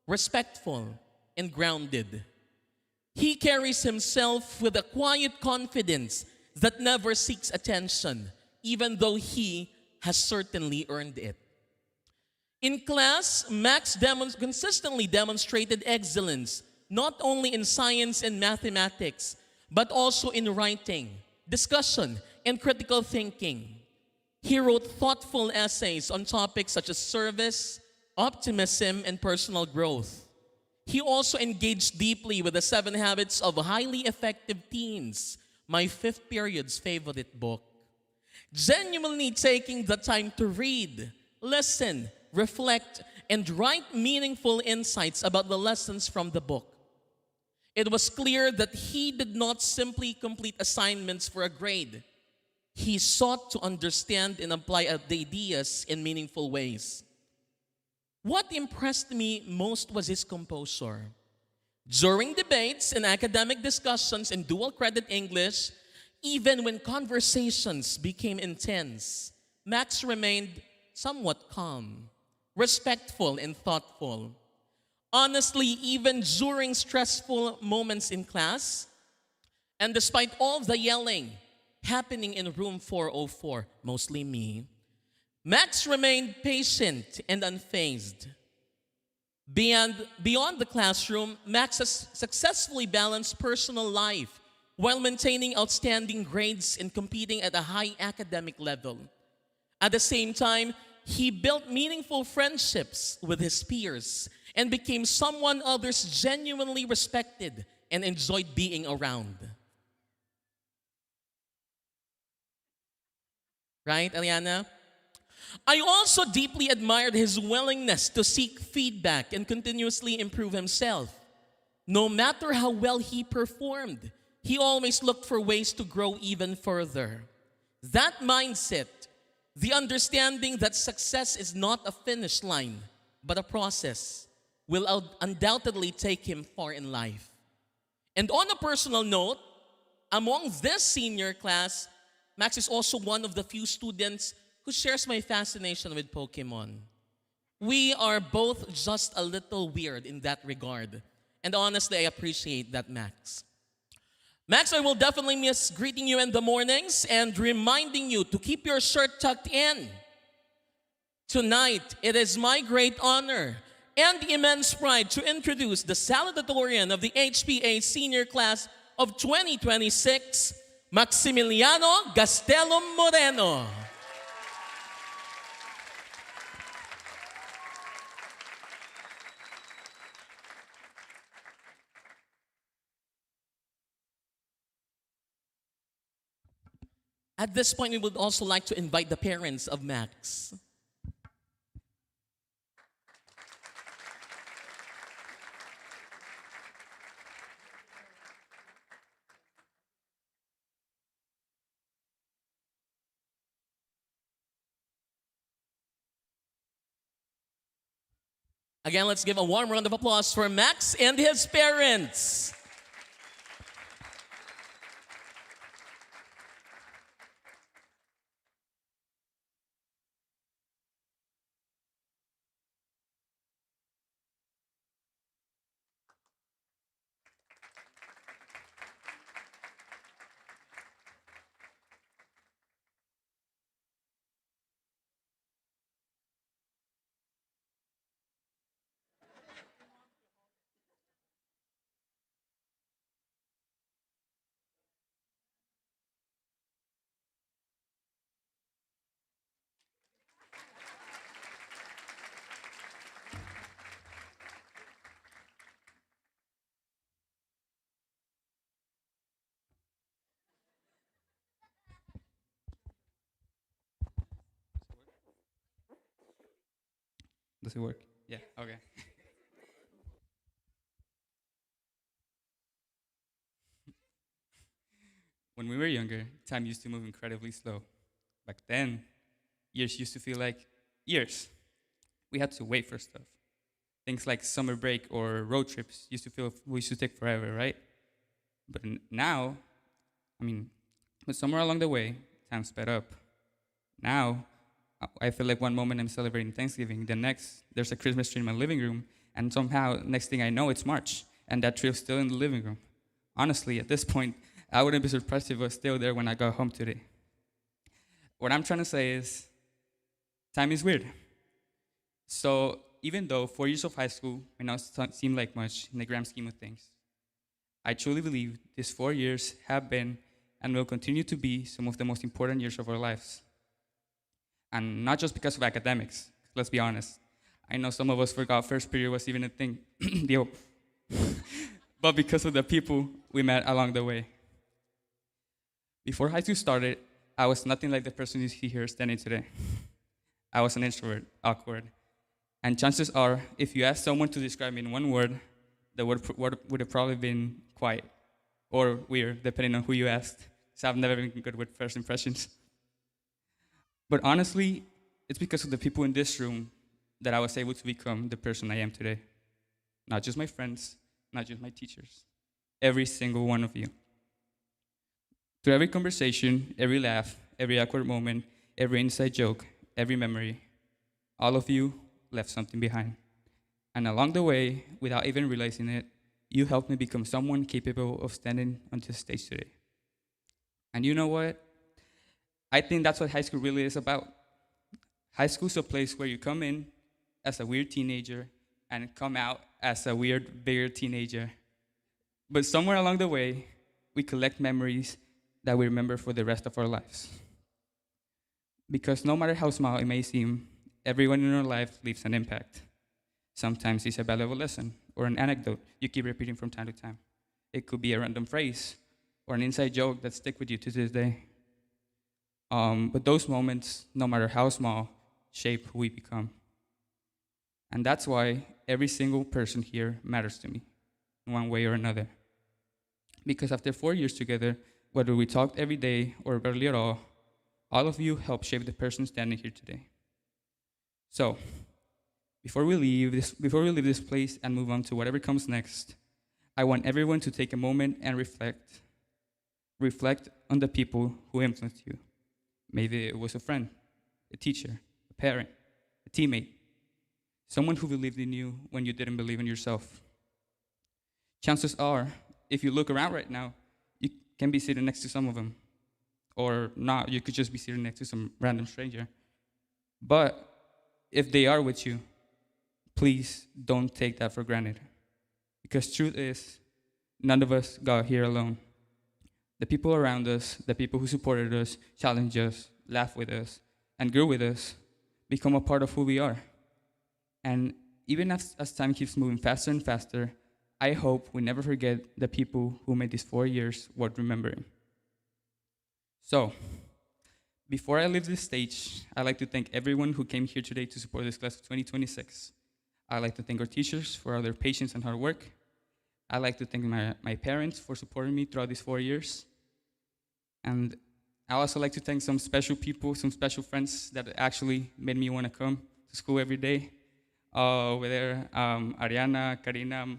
respectful, and grounded. He carries himself with a quiet confidence that never seeks attention, even though he has certainly earned it. In class, Max consistently demonstrated excellence, not only in science and mathematics, but also in writing, discussion, and critical thinking. He wrote thoughtful essays on topics such as service, optimism, and personal growth. He also engaged deeply with the 7 Habits of Highly Effective Teens, my fifth period's favorite book. Genuinely taking the time to read, listen, reflect, and write meaningful insights about the lessons from the book. It was clear that he did not simply complete assignments for a grade. He sought to understand and apply the ideas in meaningful ways. What impressed me most was his composure. During debates and academic discussions in dual credit English, even when conversations became intense, Max remained somewhat calm, respectful, and thoughtful. Honestly, even during stressful moments in class, and despite all the yelling happening in room 404, mostly me, Max remained patient and unfazed. Beyond the classroom, Max has successfully balanced personal life while maintaining outstanding grades and competing at a high academic level. At the same time, he built meaningful friendships with his peers and became someone others genuinely respected and enjoyed being around. Right, Eliana? I also deeply admired his willingness to seek feedback and continuously improve himself. No matter how well he performed, he always looked for ways to grow even further. That mindset, the understanding that success is not a finish line, but a process, will undoubtedly take him far in life. And on a personal note, among this senior class, Max is also one of the few students who shares my fascination with Pokemon. We are both just a little weird in that regard. And honestly, I appreciate that, Max. Max, I will definitely miss greeting you in the mornings and reminding you to keep your shirt tucked in. Tonight, it is my great honor and immense pride to introduce the Valedictorian of the HPA Senior Class of 2026, Maximiliano Gastelum Moreno. At this point, we would also like to invite the parents of Max. Again, let's give a warm round of applause for Max and his parents. Does it work? Yeah, okay. When we were younger, time used to move incredibly slow. Back then, years used to feel like years. We had to wait for stuff. Things like summer break or road trips used to take forever, right? But now, but somewhere along the way, time sped up. Now, I feel like one moment I'm celebrating Thanksgiving, the next, there's a Christmas tree in my living room, and somehow, next thing I know, it's March, and that tree is still in the living room. Honestly, at this point, I wouldn't be surprised if it was still there when I got home today. What I'm trying to say is, time is weird. So even though 4 years of high school may not seem like much in the grand scheme of things, I truly believe these 4 years have been and will continue to be some of the most important years of our lives. And not just because of academics, let's be honest. I know some of us forgot first period was even a thing, Yo. But because of the people we met along the way. Before high school started, I was nothing like the person you see here standing today. I was an introvert, awkward. And chances are, if you ask someone to describe me in one word, the word would have probably been quiet or weird, depending on who you asked. So I've never been good with first impressions. But honestly, it's because of the people in this room that I was able to become the person I am today. Not just my friends, not just my teachers, every single one of you. Through every conversation, every laugh, every awkward moment, every inside joke, every memory, all of you left something behind. And along the way, without even realizing it, you helped me become someone capable of standing on this stage today. And you know what? I think that's what high school really is about. High school is a place where you come in as a weird teenager and come out as a weird, bigger teenager. But somewhere along the way, we collect memories that we remember for the rest of our lives. Because no matter how small it may seem, everyone in our life leaves an impact. Sometimes it's a valuable lesson or an anecdote you keep repeating from time to time. It could be a random phrase or an inside joke that stick with you to this day. But those moments, no matter how small, shape who we become. And that's why every single person here matters to me in one way or another. Because after 4 years together, whether we talked every day or barely at all of you helped shape the person standing here today. So, before we leave this place and move on to whatever comes next, I want everyone to take a moment and reflect. Reflect on the people who influenced you. Maybe it was a friend, a teacher, a parent, a teammate, someone who believed in you when you didn't believe in yourself. Chances are, if you look around right now, you can be sitting next to some of them. Or not, you could just be sitting next to some random stranger. But if they are with you, please don't take that for granted. Because truth is, none of us got here alone. The people around us, the people who supported us, challenged us, laughed with us, and grew with us, become a part of who we are. And even as time keeps moving faster and faster, I hope we never forget the people who made these 4 years worth remembering. So, before I leave this stage, I'd like to thank everyone who came here today to support this class of 2026. I'd like to thank our teachers for all their patience and hard work. I'd like to thank my parents for supporting me throughout these 4 years. And I also like to thank some special people, some special friends that actually made me want to come to school every day. Over there, Ariana, Karina,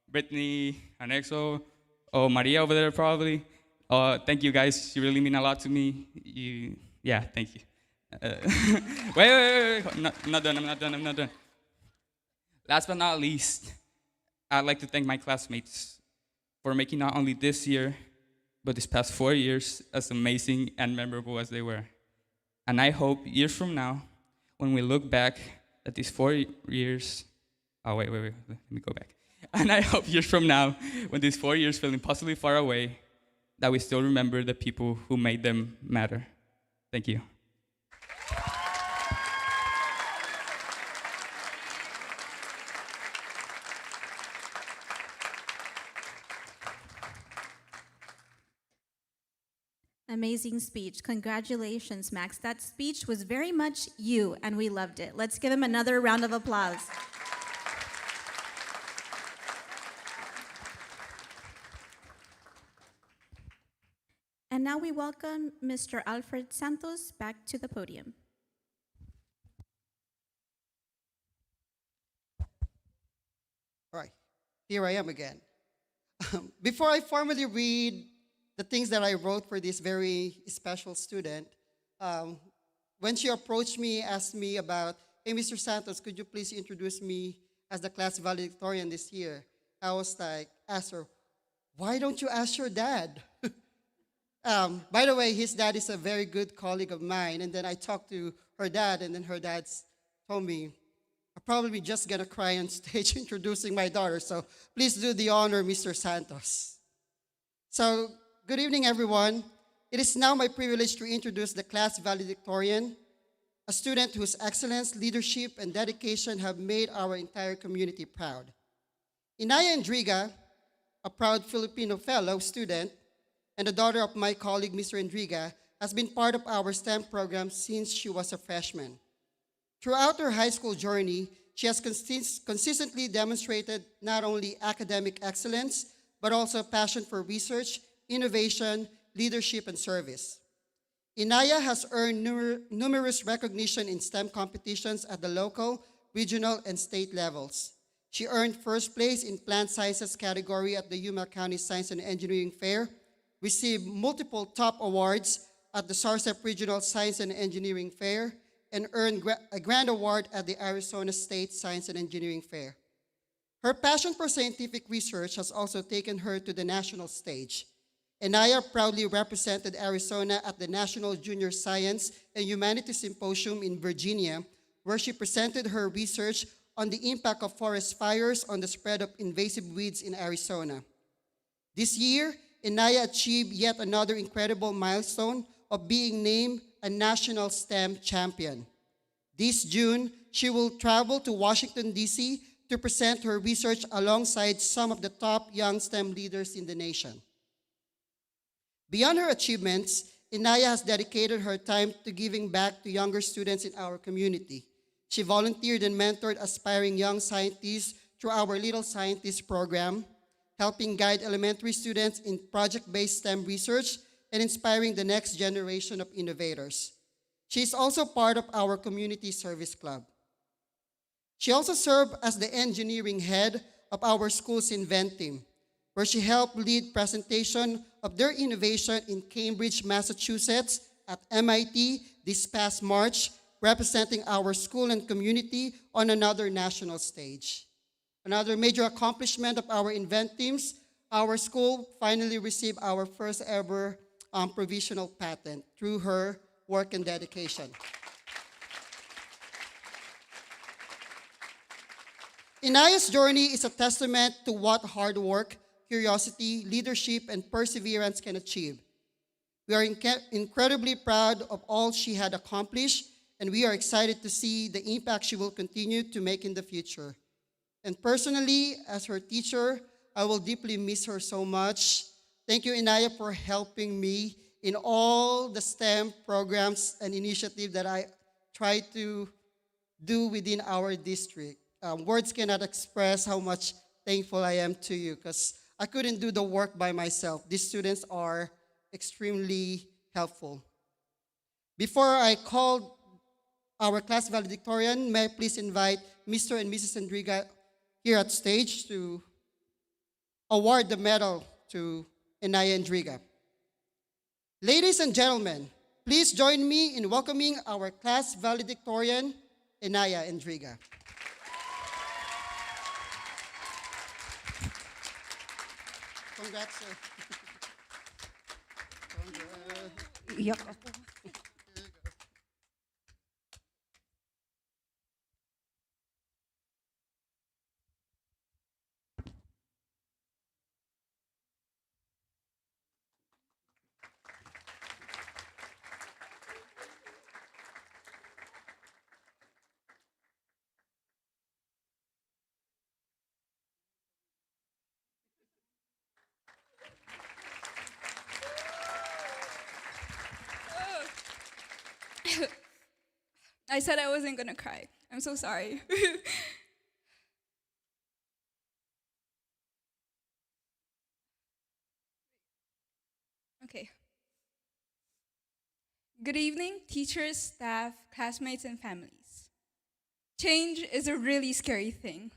Brittany, Anexo, Maria over there probably. Thank you guys, you really mean a lot to me. Thank you. Wait. I'm not done. Last but not least, I'd like to thank my classmates for making not only this year, but this past 4 years as amazing and memorable as they were. And I hope years from now, when we look back at these 4 years, wait, let me go back. And I hope years from now, when these 4 years feel impossibly far away, that we still remember the people who made them matter. Thank you. Amazing speech. Congratulations, Max. That speech was very much you, and we loved it. Let's give him another round of applause. And now we welcome Mr. Alfred Santos back to the podium. All right, here I am again. Before I formally read the things that I wrote for this very special student, when she approached me, asked me about, hey, Mr. Santos, could you please introduce me as the class valedictorian this year? I was like, asked her, why don't you ask your dad? By the way, his dad is a very good colleague of mine. And then I talked to her dad, and then her dad told me, I'm probably just gonna cry on stage introducing my daughter. So please do the honor, Mr. Santos. So Good evening, everyone. It is now my privilege to introduce the class valedictorian, a student whose excellence, leadership, and dedication have made our entire community proud. Inaya Endriga, a proud Filipino fellow student and the daughter of my colleague, Mr. Endriga, has been part of our STEM program since she was a freshman. Throughout her high school journey, she has consistently demonstrated not only academic excellence, but also a passion for research, innovation, leadership, and service. Inaya has earned numerous recognition in STEM competitions at the local, regional, and state levels. She earned first place in plant sciences category at the Yuma County Science and Engineering Fair, received multiple top awards at the SARCEP Regional Science and Engineering Fair, and earned a grand award at the Arizona State Science and Engineering Fair. Her passion for scientific research has also taken her to the national stage. Inaya proudly represented Arizona at the National Junior Science and Humanities Symposium in Virginia, where she presented her research on the impact of forest fires on the spread of invasive weeds in Arizona. This year, Inaya achieved yet another incredible milestone of being named a national STEM champion. This June, she will travel to Washington, D.C. to present her research alongside some of the top young STEM leaders in the nation. Beyond her achievements, Inaya has dedicated her time to giving back to younger students in our community. She volunteered and mentored aspiring young scientists through our Little Scientist program, helping guide elementary students in project-based STEM research and inspiring the next generation of innovators. She is also part of our community service club. She also served as the engineering head of our school's invent team, where she helped lead presentation of their innovation in Cambridge, Massachusetts at MIT this past March, representing our school and community on another national stage. Another major accomplishment of our invent teams, our school finally received our first ever provisional patent through her work and dedication. Inaya's journey is a testament to what hard work, curiosity, leadership, and perseverance can achieve. We are incredibly proud of all she had accomplished, and we are excited to see the impact she will continue to make in the future. And personally, as her teacher, I will deeply miss her so much. Thank you, Inaya, for helping me in all the STEM programs and initiatives that I try to do within our district. Words cannot express how much thankful I am to you, because I couldn't do the work by myself. These students are extremely helpful. Before I call our class valedictorian, may I please invite Mr. and Mrs. Endriga here at stage to award the medal to Inaya Endriga. Ladies and gentlemen, please join me in welcoming our class valedictorian, Inaya Endriga. Congrats, sir. Congrats. I said I wasn't gonna cry. I'm so sorry. Okay. Good evening, teachers, staff, classmates, and families. Change is a really scary thing,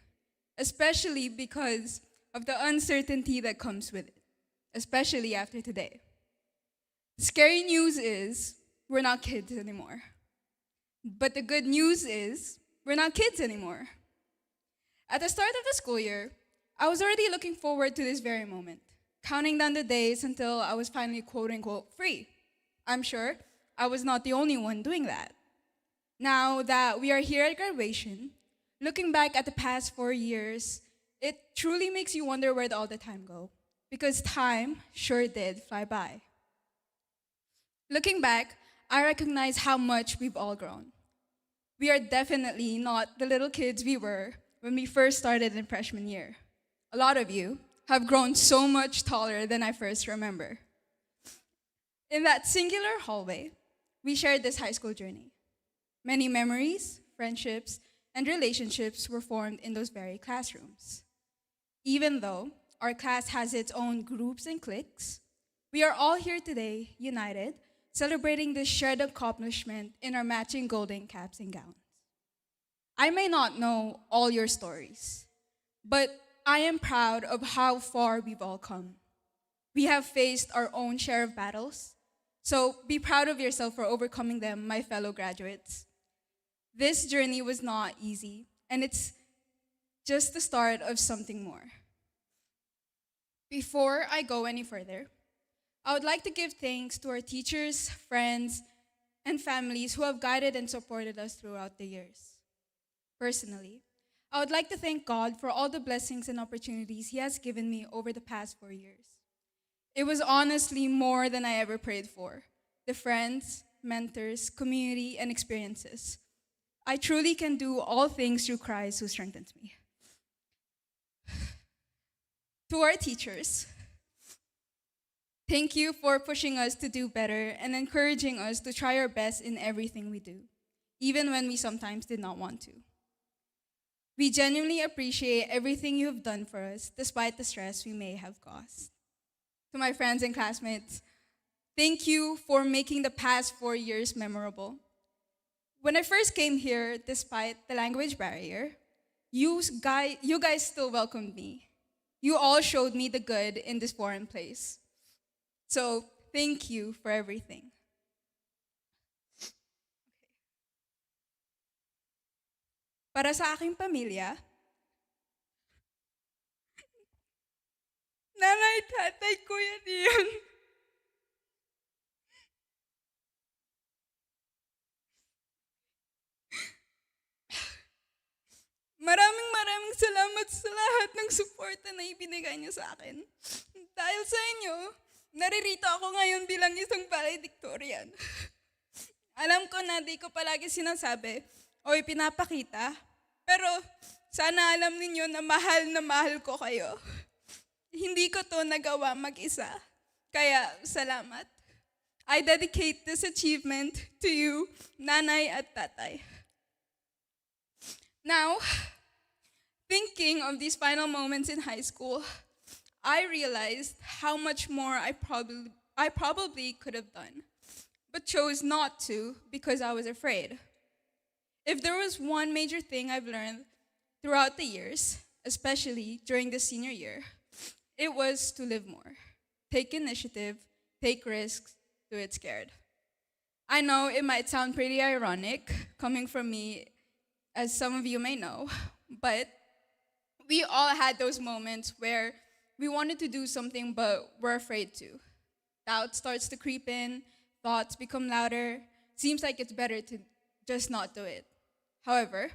especially because of the uncertainty that comes with it, especially after today. Scary news is we're not kids anymore. But the good news is we're not kids anymore. At the start of the school year, I was already looking forward to this very moment, counting down the days until I was finally quote unquote free. I'm sure I was not the only one doing that. Now that we are here at graduation, looking back at the past 4 years, it truly makes you wonder where all the time go. because time sure did fly by. Looking back, I recognize how much we've all grown. We are definitely not the little kids we were when we first started in freshman year. A lot of you have grown so much taller than I first remember. In that singular hallway, we shared this high school journey. Many memories, friendships, and relationships were formed in those very classrooms. Even though our class has its own groups and cliques, we are all here today, united, celebrating this shared accomplishment in our matching golden caps and gowns. I may not know all your stories, but I am proud of how far we've all come. We have faced our own share of battles, so be proud of yourself for overcoming them, my fellow graduates. This journey was not easy, and it's just the start of something more. Before I go any further, I would like to give thanks to our teachers, friends, and families who have guided and supported us throughout the years. Personally, I would like to thank God for all the blessings and opportunities He has given me over the past 4 years. It was honestly more than I ever prayed for. The friends, mentors, community, and experiences. I truly can do all things through Christ who strengthens me. To our teachers, thank you for pushing us to do better and encouraging us to try our best in everything we do, even when we sometimes did not want to. We genuinely appreciate everything you have done for us, despite the stress we may have caused. To my friends and classmates, thank you for making the past 4 years memorable. When I first came here, despite the language barrier, you guys still welcomed me. You all showed me the good in this foreign place. So, thank you for everything. Para sa aking pamilya, nanay, tatay, kuya Dion, maraming salamat sa lahat ng suporta na ibinigay niyo sa akin. Dahil sa inyo, naririto ako ngayon bilang isang valedictorian. Alam ko na di ko palagi sinasabi o ipinapakita, pero sana alam ninyo na mahal ko kayo. Hindi ko to nagawa mag-isa, kaya salamat. I dedicate this achievement to you, nanay at tatay. Now, thinking of these final moments in high school, I realized how much more I probably could have done, but chose not to because I was afraid. If there was one major thing I've learned throughout the years, especially during the senior year, it was to live more, take initiative, take risks, do it scared. I know it might sound pretty ironic coming from me, as some of you may know, but we all had those moments where we wanted to do something but we're afraid to. Doubt starts to creep in, thoughts become louder, seems like it's better to just not do it. However,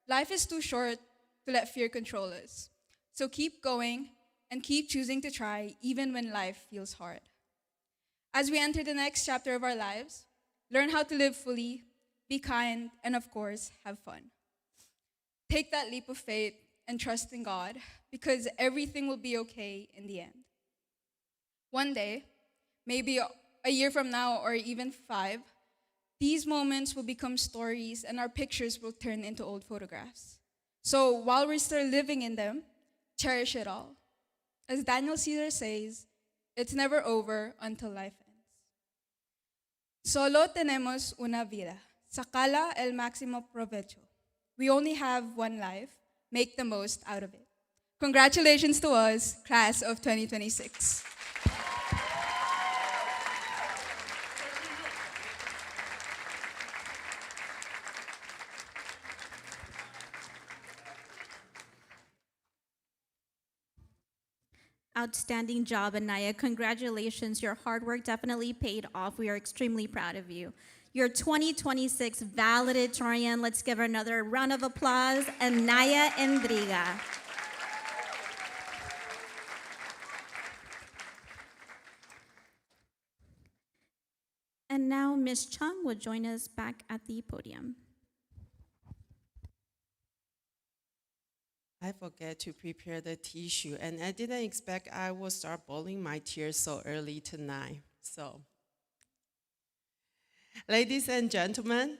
life is too short to let fear control us. So keep going and keep choosing to try even when life feels hard. As we enter the next chapter of our lives, learn how to live fully, be kind, and of course, have fun. Take that leap of faith and trust in God because everything will be okay in the end. One day, maybe a year from now or even 5, these moments will become stories and our pictures will turn into old photographs. So while we're still living in them, cherish it all. As Daniel Caesar says, it's never over until life ends. Solo tenemos una vida. Sacala el máximo provecho. We only have one life. Make the most out of it. Congratulations to us, class of 2026. Outstanding job, Anaya. Congratulations. Your hard work definitely paid off. We are extremely proud of you. Your 2026 valedictorian. Let's give her another round of applause. Anaya Endriga. And now Ms. Chung will join us back at the podium. I forget to prepare the tissue, and I didn't expect I would start bawling my tears so early tonight. So, ladies and gentlemen,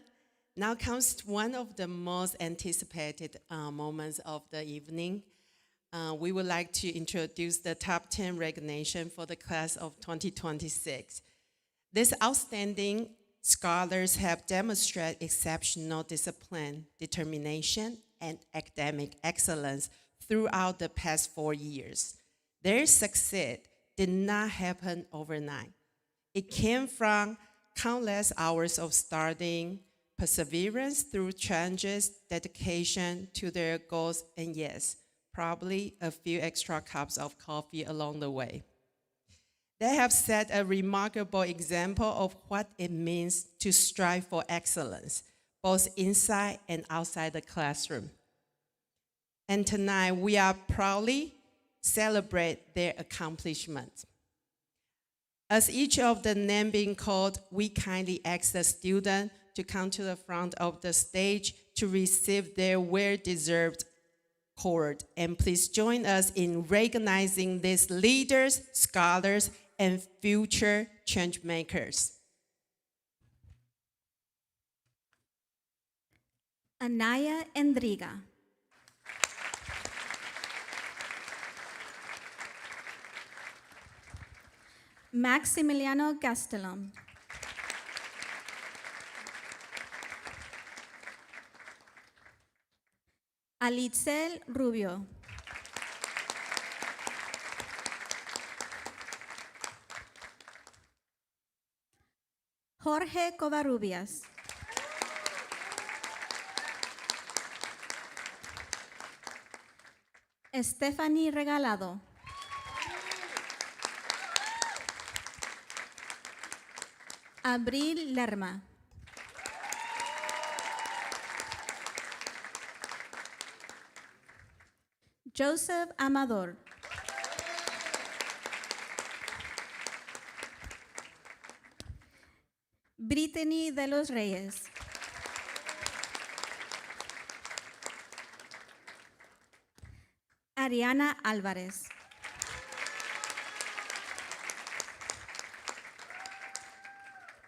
now comes one of the most anticipated moments of the evening. We would like to introduce the top 10 recognition for the class of 2026. These outstanding scholars have demonstrated exceptional discipline, determination, and academic excellence throughout the past 4 years. Their success did not happen overnight. It came from countless hours of studying, perseverance through challenges, dedication to their goals, and yes, probably a few extra cups of coffee along the way. They have set a remarkable example of what it means to strive for excellence, both inside and outside the classroom. And tonight, we are proudly celebrate their accomplishments. As each of the names being called, we kindly ask the student to come to the front of the stage to receive their well-deserved award. And please join us in recognizing these leaders, scholars, and future change makers. Anaya Endriga. Maximiliano Castellum. Alitzel Rubio. Jorge Covarrubias. Stephanie Regalado. Abril Lerma. Joseph Amador. Brittany de los Reyes. Ariana Álvarez.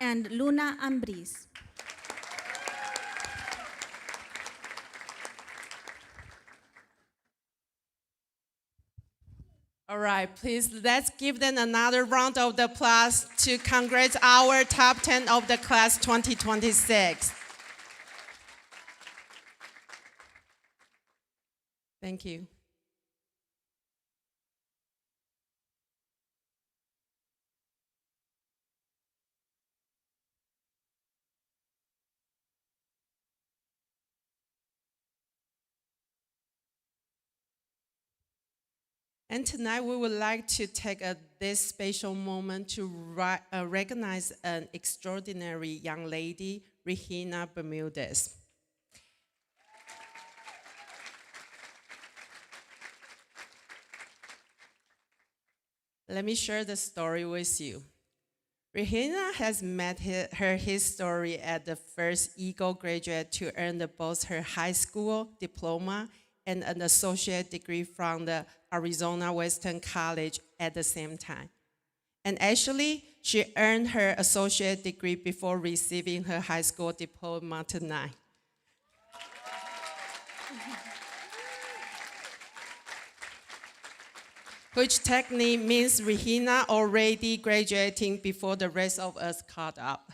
And Luna Ambris. All right, please let's give them another round of applause to congratulate our top 10 of the class 2026. Thank you. And tonight we would like to take this special moment to recognize an extraordinary young lady, Regina Bermudez. Let me share the story with you. Regina has met her history at the first Eagle graduate to earn both her high school diploma and an associate degree from the Arizona Western College at the same time. And actually, she earned her associate degree before receiving her high school diploma tonight. Which technically means Regina already graduating before the rest of us caught up.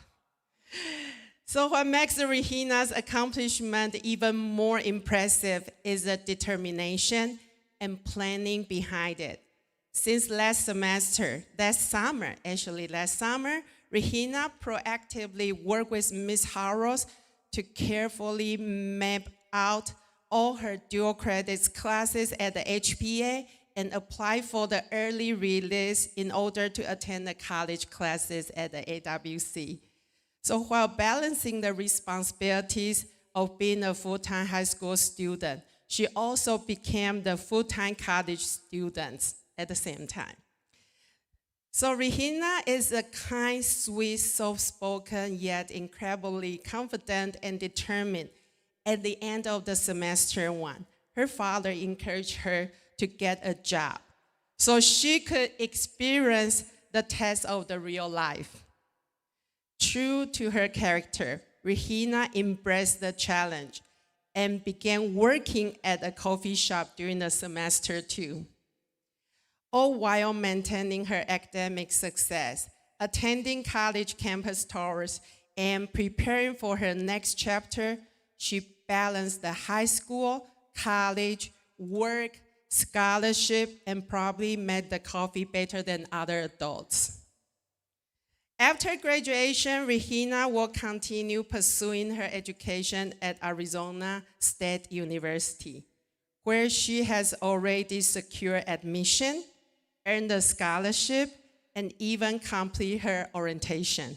So what makes Regina's accomplishment even more impressive is the determination and planning behind it. Since last summer, Regina proactively worked with Ms. Harrows to carefully map out all her dual credits classes at the HPA and apply for the early release in order to attend the college classes at the AWC. So while balancing the responsibilities of being a full-time high school student, she also became the full-time college student at the same time. So Regina is a kind, sweet, soft-spoken, yet incredibly confident and determined. At the end of the semester one, her father encouraged her to get a job so she could experience the test of the real life. True to her character, Regina embraced the challenge and began working at a coffee shop during the semester two, all while maintaining her academic success, attending college campus tours, and preparing for her next chapter. She balanced the high school, college, work, scholarship, and probably made the coffee better than other adults. After graduation, Regina will continue pursuing her education at Arizona State University, where she has already secured admission, earned a scholarship, and even complete her orientation.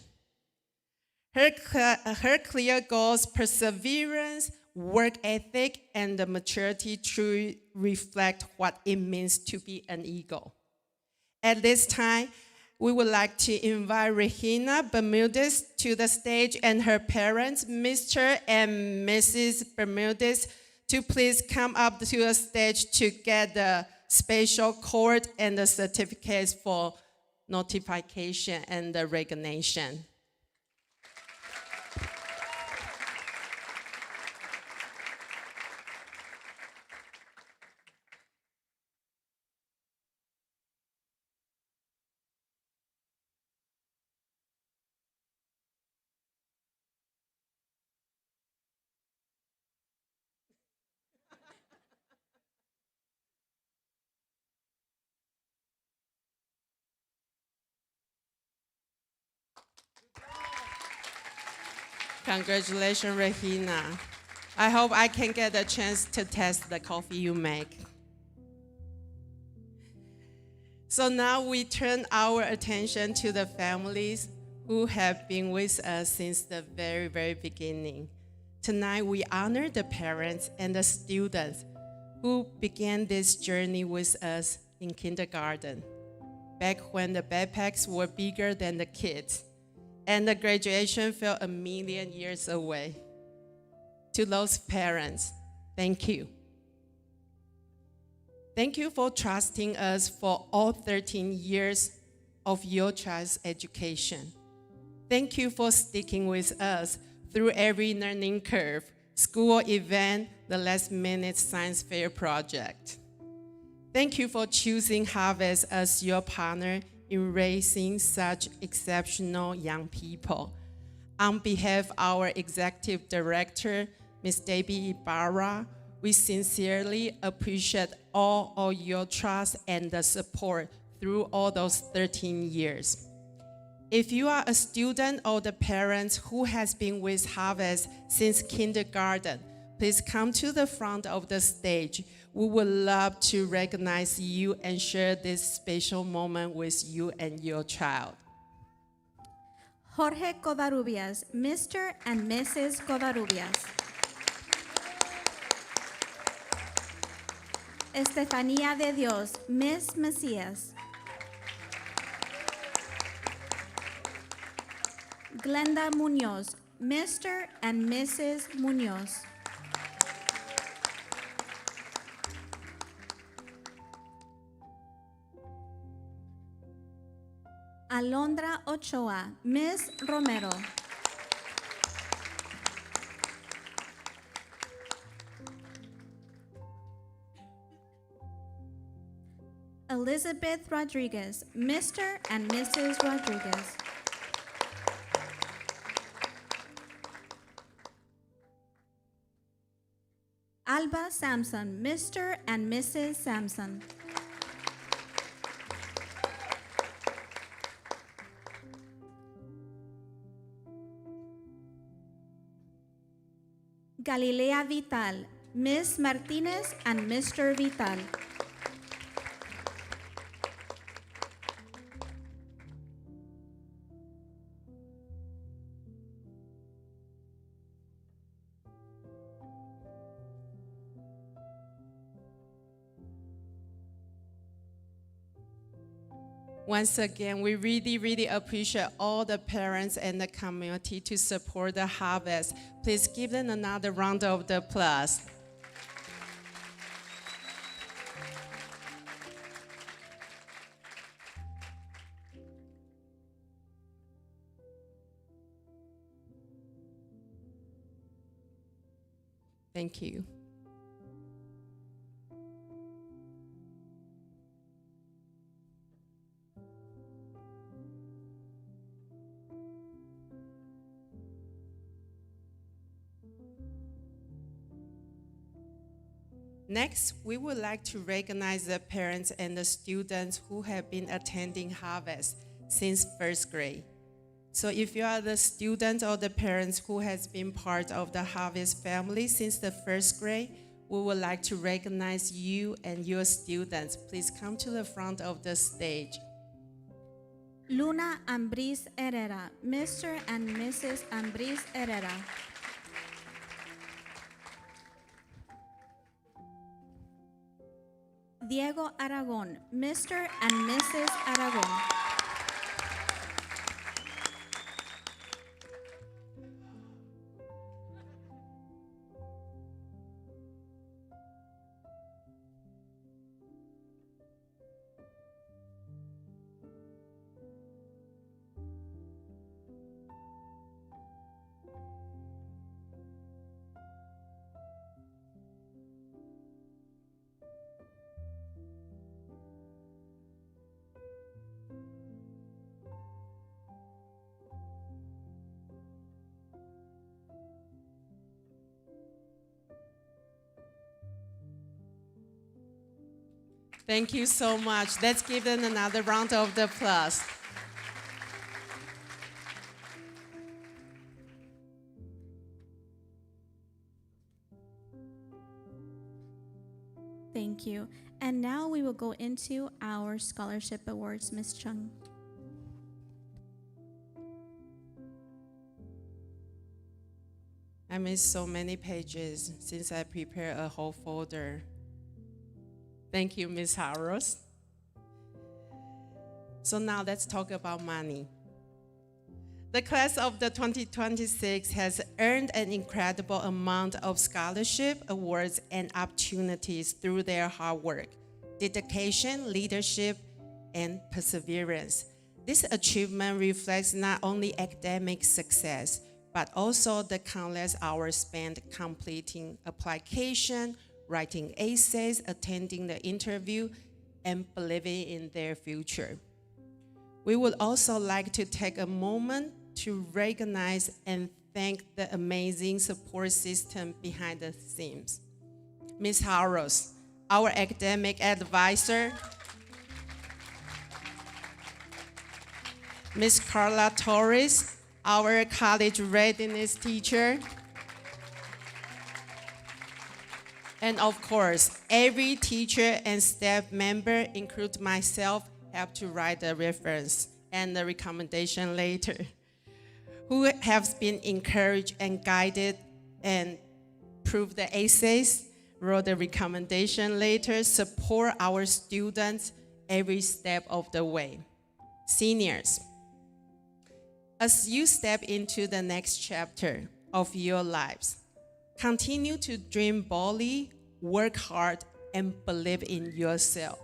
Her clear goals, perseverance, work ethic, and the maturity truly reflect what it means to be an eagle. At this time, we would like to invite Regina Bermudez to the stage and her parents, Mr. and Mrs. Bermudez, to please come up to the stage to get the special cord and the certificates for notification and the recognition. Congratulations, Regina. I hope I can get a chance to test the coffee you make. So now we turn our attention to the families who have been with us since the very, very beginning. Tonight we honor the parents and the students who began this journey with us in kindergarten, back when the backpacks were bigger than the kids, and the graduation felt a million years away. To those parents, thank you. Thank you for trusting us for all 13 years of your child's education. Thank you for sticking with us through every learning curve, school event, the last-minute science fair project. Thank you for choosing Harvest as your partner in raising such exceptional young people. On behalf of our executive director, Ms. Debbie Ibarra, we sincerely appreciate all of your trust and the support through all those 13 years. If you are a student or the parent who has been with Harvest since kindergarten, please come to the front of the stage. We would love to recognize you and share this special moment with you and your child. Jorge Covarrubias, Mr. and Mrs. Covarrubias. Estefanía de Dios, Miss Macías. Glenda Muñoz, Mr. and Mrs. Muñoz. Alondra Ochoa, Miss Romero. Elizabeth Rodriguez, Mr. and Mrs. Rodriguez. Alba Sampson, Mr. and Mrs. Sampson. Galilea Vital, Miss Martinez and Mr. Vital. Once again, we really, really appreciate all the parents and the community to support the harvest. Please give them another round of applause. Thank you. Next, we would like to recognize the parents and the students who have been attending Harvest since first grade. So if you are the student or the parents who has been part of the Harvest family since the first grade, we would like to recognize you and your students. Please come to the front of the stage. Luna Ambris Herrera, Mr. and Mrs. Ambris Herrera. Diego Aragon, Mr. and Mrs. Aragon. Thank you so much. Let's give them another round of applause. Thank you. And now we will go into our scholarship awards, Ms. Chung. I missed so many pages since I prepared a whole folder. Thank you, Ms. Harros. So now let's talk about money. The class of the 2026 has earned an incredible amount of scholarship, awards, and opportunities through their hard work, dedication, leadership, and perseverance. This achievement reflects not only academic success, but also the countless hours spent completing application, writing essays, attending the interview, and believing in their future. We would also like to take a moment to recognize and thank the amazing support system behind the scenes. Ms. Harros, our academic advisor, Ms. Carla Torres, our college readiness teacher, and of course, every teacher and staff member, including myself, have to write the reference and the recommendation letter, who have been encouraged and guided and proved the essays, wrote the recommendation letter, support our students every step of the way. Seniors, as you step into the next chapter of your lives, continue to dream boldly, work hard, and believe in yourself.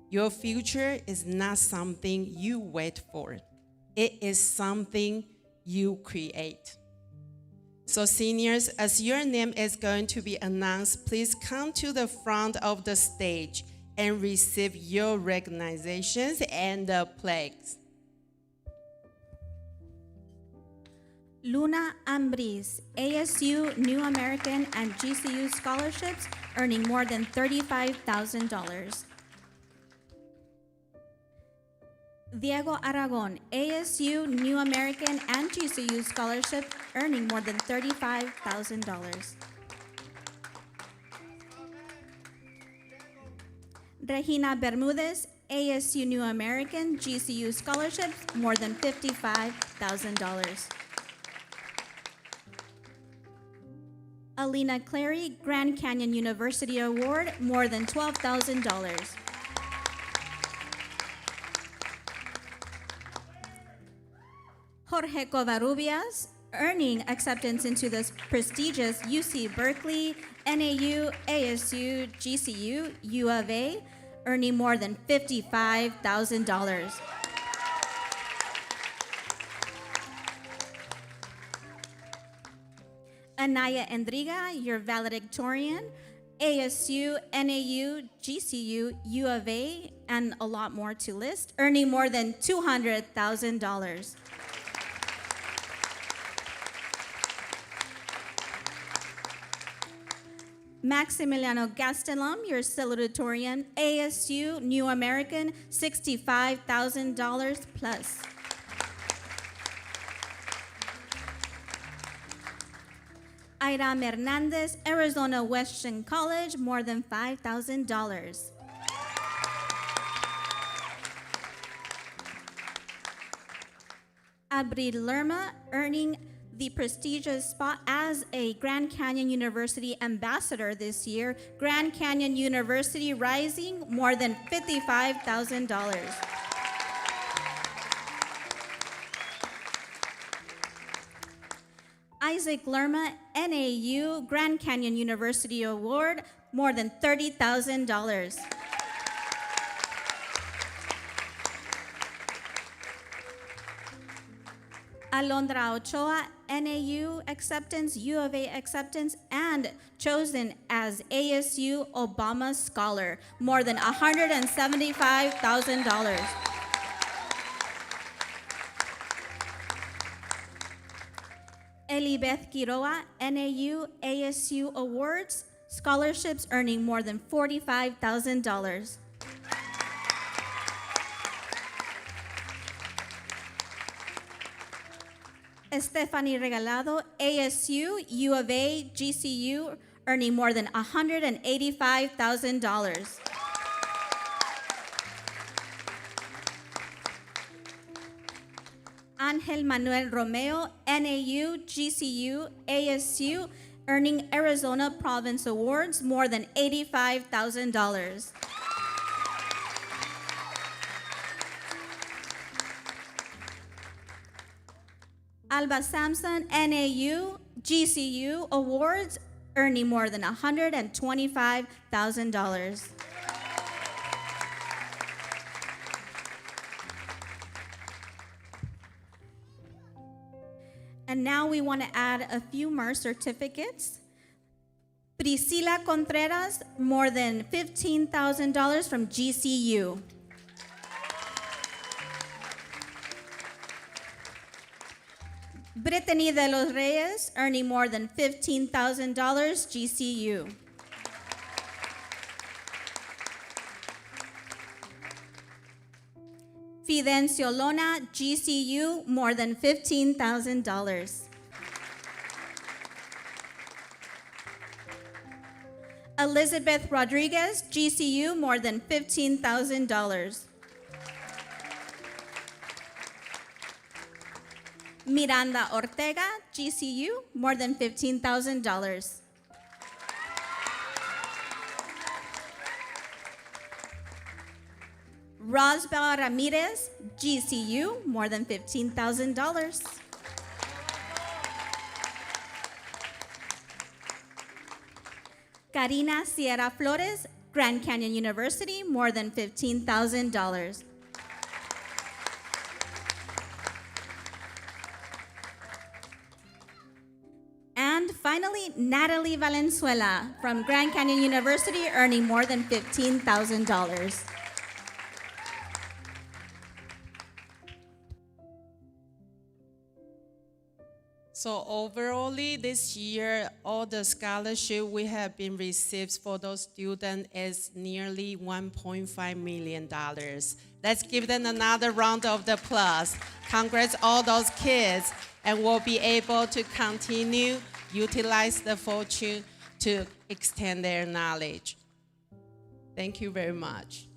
Your future is not something you wait for. It is something you create. So seniors, as your name is going to be announced, please come to the front of the stage and receive your recognitions and the plaques. Luna Ambris, ASU New American and GCU scholarships, earning more than $35,000. Diego Aragon, ASU New American and GCU scholarship, earning more than $35,000. Regina Bermudez, ASU New American, GCU scholarships, more than $55,000. Alina Clary, Grand Canyon University Award, more than $12,000. Jorge Covarrubias, earning acceptance into the prestigious UC Berkeley, NAU, ASU, GCU, U of A, earning more than $55,000. Anaya Endriga, your valedictorian, ASU, NAU, GCU, U of A, and a lot more to list, earning more than $200,000. Maximiliano Gastelum, your salutatorian, ASU, New American, $65,000 plus. Iram Hernandez, Arizona Western College, more than $5,000. Abril Lerma, earning the prestigious spot as a Grand Canyon University ambassador this year. Grand Canyon University Rising, more than $55,000. Isaac Lerma, NAU Grand Canyon University Award, more than $30,000. Alondra Ochoa, NAU acceptance, U of A acceptance, and chosen as ASU Obama Scholar, more than $175,000. Elibeth Quiroa, NAU ASU Awards, scholarships earning more than $45,000. Stephanie Regalado, ASU, U of A, GCU, earning more than $185,000. Angel Manuel Romeo, NAU, GCU, ASU, earning Arizona Province Awards, more than $85,000. Alba Sampson, NAU, GCU Awards, earning more than $125,000. And now we want to add a few more certificates. Priscila Contreras, more than $15,000 from GCU. Brittany de los Reyes, earning more than $15,000, GCU. Fidencio Lona, GCU, more than $15,000. Elizabeth Rodriguez, GCU, more than $15,000. Miranda Ortega, GCU, more than $15,000. Rosbel Ramirez, GCU, more than $15,000. Karina Sierra Flores, Grand Canyon University, more than $15,000. And finally, Natalie Valenzuela from Grand Canyon University, earning more than $15,000. So overall, this year, all the scholarship we have been received for those students is nearly $1.5 million. Let's give them another round of applause. Congrats all those kids, and we'll be able to continue utilize the fortune to extend their knowledge. Thank you very much.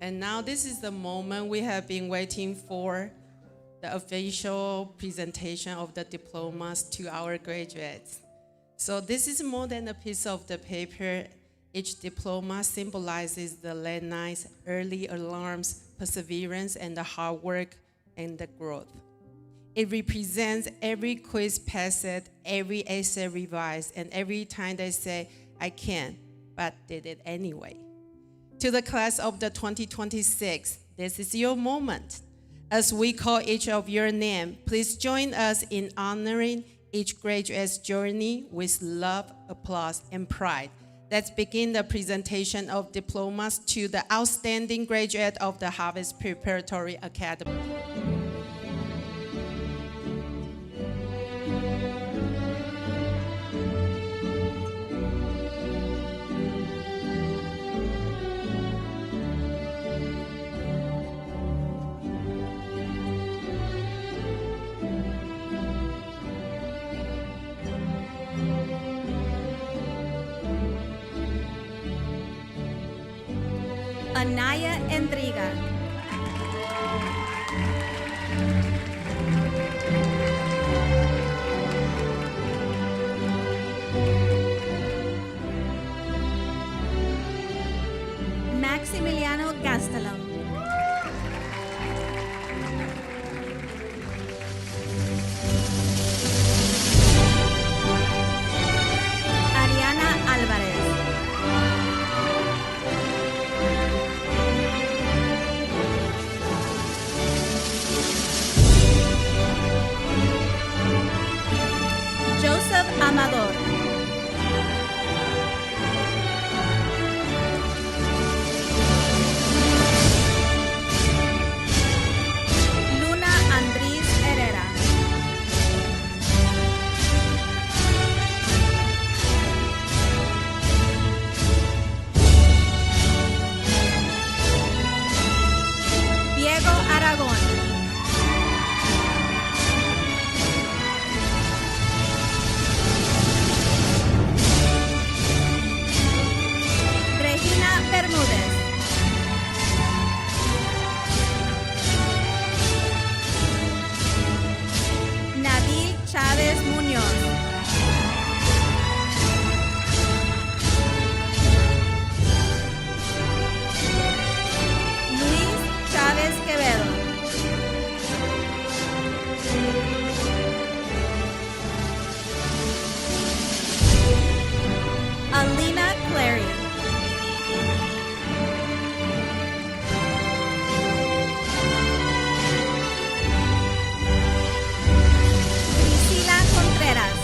And now this is the moment we have been waiting for, the official presentation of the diplomas to our graduates. So this is more than a piece of the paper. Each diploma symbolizes the late nights, early alarms, perseverance, and the hard work and the growth. It represents every quiz passed, every essay revised, and every time they say, I can't, but did it anyway. To the class of the 2026, this is your moment. As we call each of your name, please join us in honoring each graduate's journey with love, applause, and pride. Let's begin the presentation of diplomas to the outstanding graduate of the Harvest Preparatory Academy. Anaya Endriga. Maximiliano Gastelum. Ariana Álvarez. Joseph Amador. Luna Andrés Herrera. Diego Aragón. Regina Bermúdez. Nabil Chávez Muñoz. Luis Chávez Quevedo. Alina Clary. Priscila Contreras.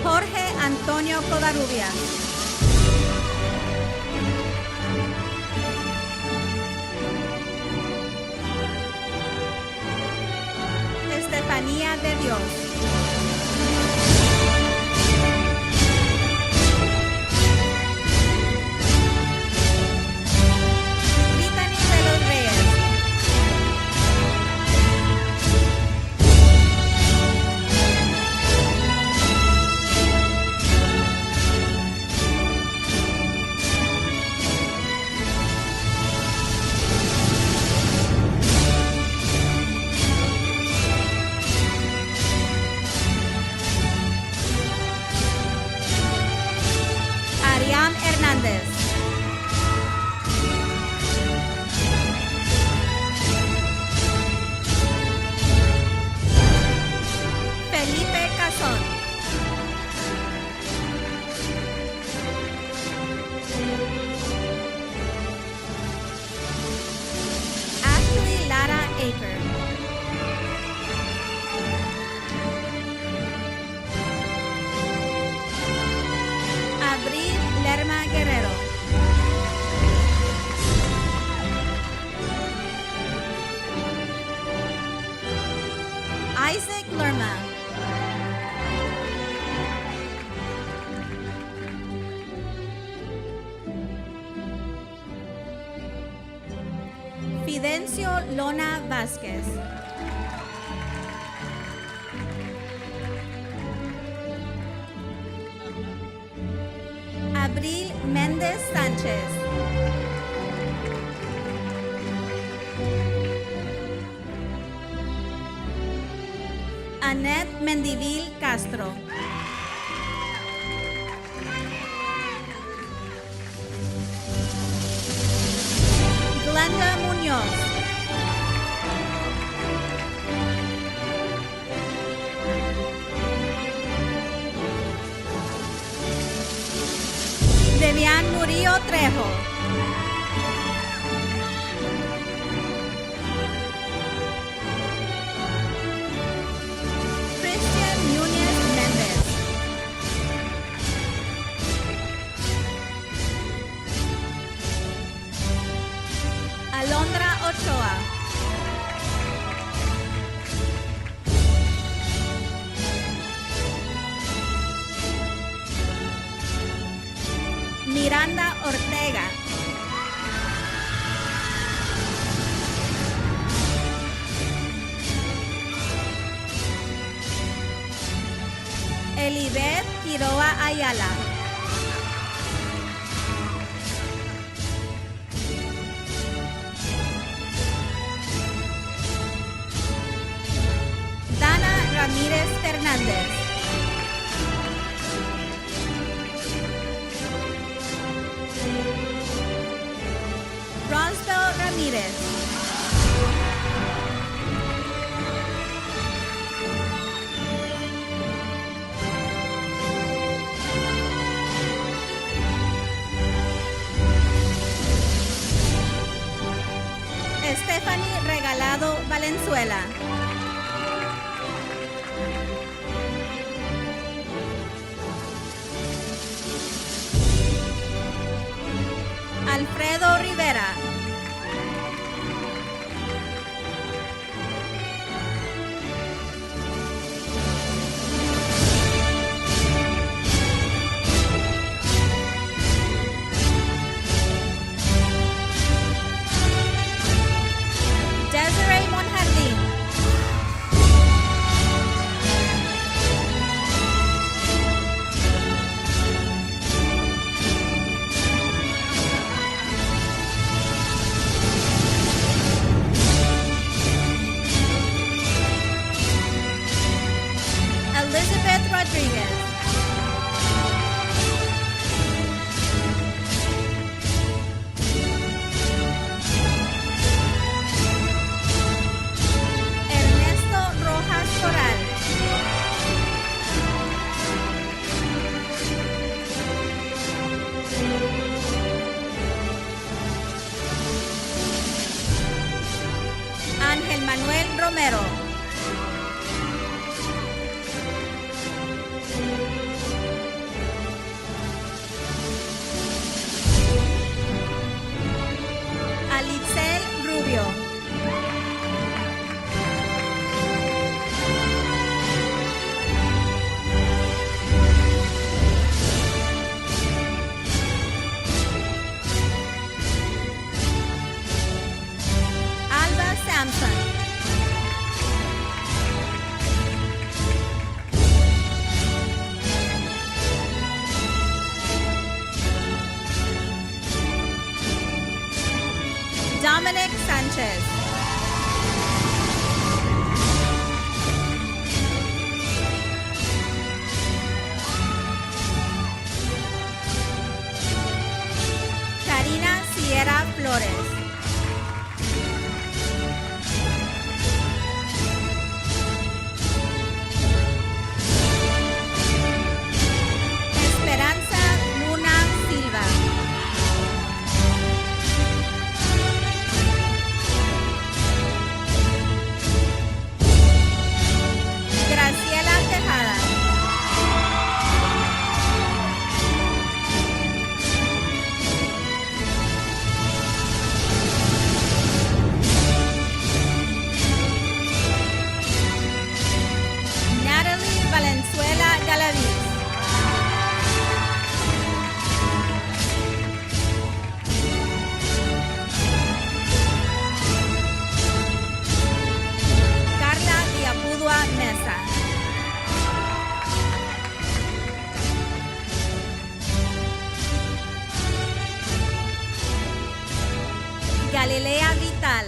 Jorge Antonio Covarrubias. Estefanía de Dios. Brittany de los Reyes. Arián Hernández. Felipe Cazón. Ashley Lara Aker. Abril Lerma Guerrero. Isaac Lerma. Fidencio Lona Vázquez. Abril Méndez Sánchez. Annette Mendivil Castro. Glenda Muñoz. Debian Murillo Trejo. Christian Núñez Méndez. Alondra Ochoa. Miranda Ortega. Elibeth Quiroa Ayala. Dana Ramírez Fernández. Rosbel Ramírez. Stephanie Regalado Valenzuela. Alfredo Rivera. Desiree Monjardín. Elizabeth Rodriguez. Ernesto Rojas Coral. Ángel Manuel Romero. Alitzel Rubio. Alba Sampson. Dominic Sanchez. Karina Sierra Flores. Esperanza Luna Silva. Galilea Vital.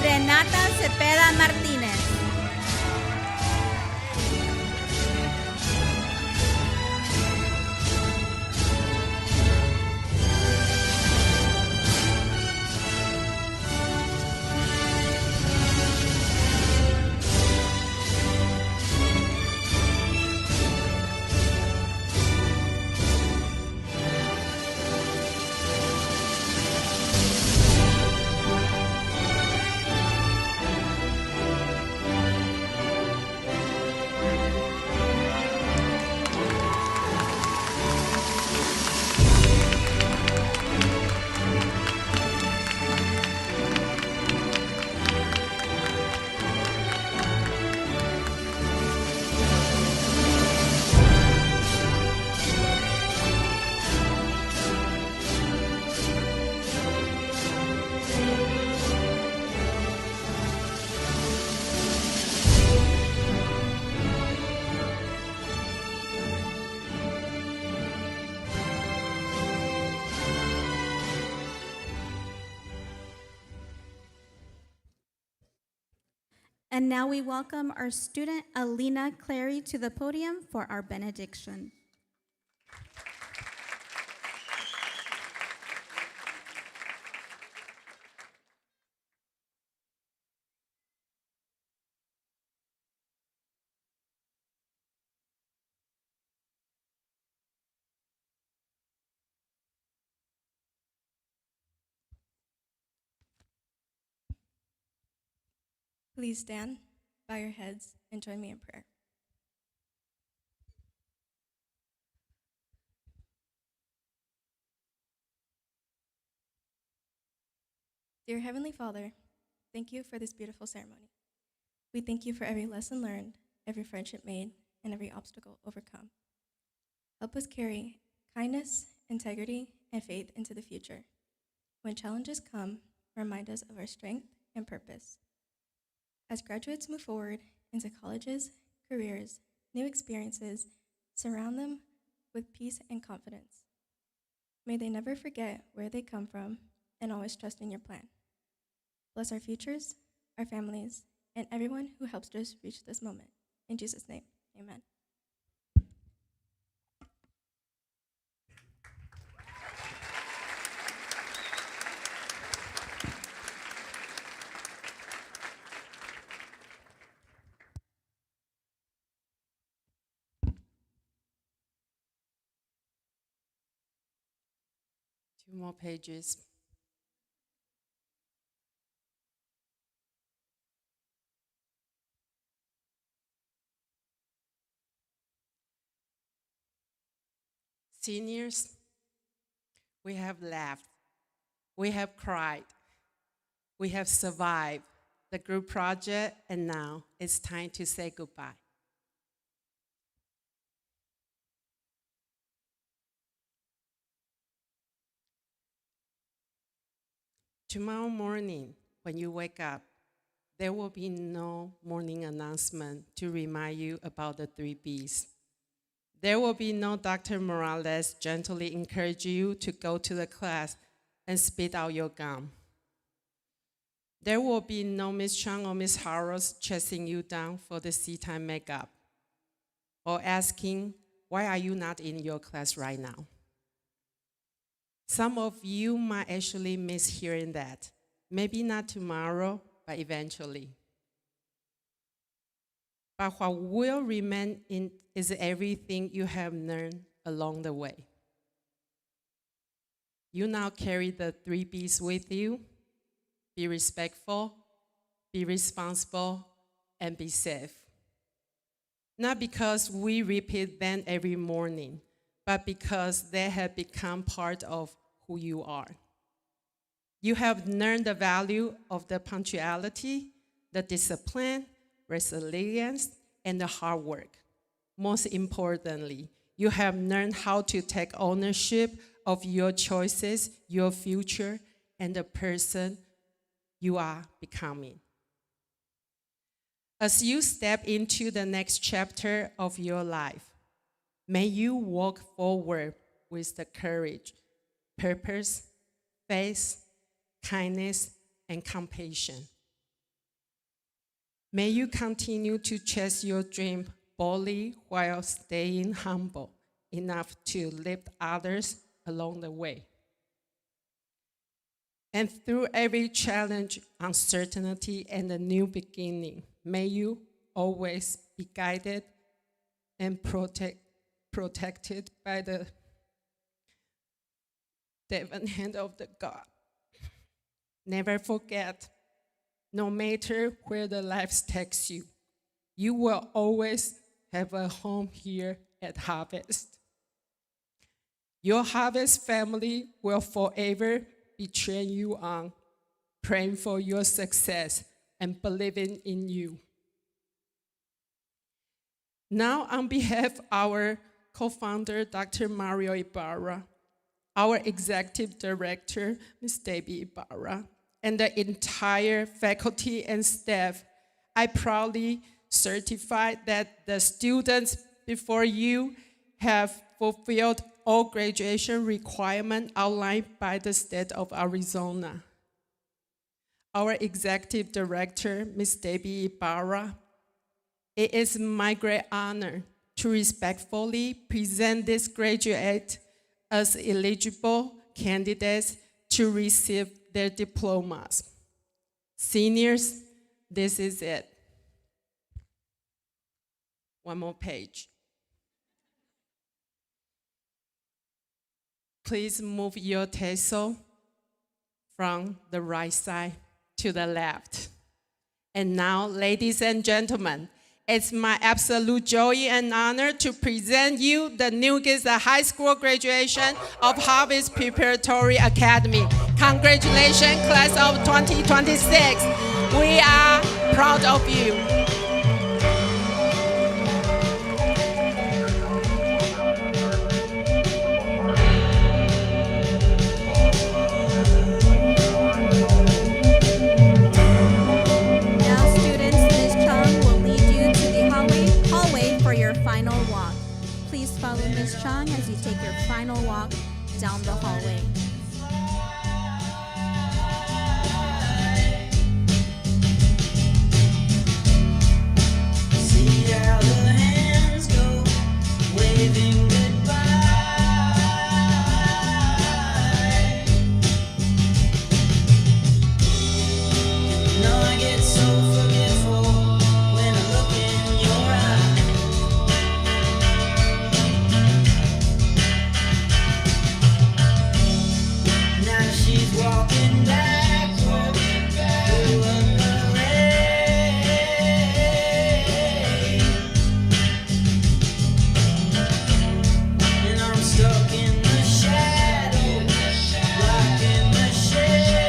Renata Cepeda Martínez. And now we welcome our student Alina Clary to the podium for our benediction. Please stand, bow your heads, and join me in prayer. Dear Heavenly Father, thank you for this beautiful ceremony. We thank you for every lesson learned, every friendship made, and every obstacle overcome. Help us carry kindness, integrity, and faith into the future. When challenges come, remind us of our strength and purpose. As graduates move forward into colleges, careers, new experiences, surround them with peace and confidence. May they never forget where they come from and always trust in your plan. Bless our futures, our families, and everyone who helped us reach this moment. In Jesus' name, amen. Two more pages. Seniors, we have laughed, we have cried, we have survived the group project, and now it's time to say goodbye. Tomorrow morning, when you wake up, there will be no morning announcement to remind you about the 3 Bs. There will be no Dr. Morales gently encourage you to go to the class and spit out your gum. There will be no Miss Chung or Miss Harrows chasing you down for the seat-time makeup or asking, why are you not in your class right now? Some of you might actually miss hearing that. Maybe not tomorrow, but eventually. But what will remain is everything you have learned along the way. You now carry the 3 Bs with you. Be respectful, be responsible, and be safe. Not because we repeat them every morning, but because they have become part of who you are. You have learned the value of the punctuality, the discipline, resilience, and the hard work. Most importantly, You have learned how to take ownership of your choices, your future, and the person you are becoming. As you step into the next chapter of your life, may you walk forward with the courage, purpose, faith, kindness, and compassion. May you continue to chase your dream boldly while staying humble enough to lift others along the way. And through every challenge, uncertainty, and a new beginning, may you always be guided and protected by the divine hand of the God. Never forget, no matter where the life takes you, you will always have a home here at Harvest. Your Harvest family will forever be cheering you on, praying for your success, and believing in you. Now, on behalf of our co-founder, Dr. Mario Ibarra, our executive director, Ms. Debbie Ibarra, and the entire faculty and staff, I proudly certify that the students before you have fulfilled all graduation requirements outlined by the state of Arizona. Our executive director, Ms. Debbie Ibarra, it is my great honor to respectfully present these graduates as eligible candidates to receive their diplomas. Seniors, this is it. One more page. Please move your tassel from the right side to the left. And now, ladies and gentlemen, it's my absolute joy and honor to present you the newest high school graduation of Harvest Preparatory Academy. Congratulations, class of 2026. We are proud of you. Now, students, Ms. Chung will lead you to the hallway for your final walk. Please follow Ms. Chung as you take your final walk down the hallway. See how the hands go, waving goodbye. No, I get so forgetful when I look in your eye. Now she's walking backward through a parade. And I'm stuck in the shadow, blocking the shade.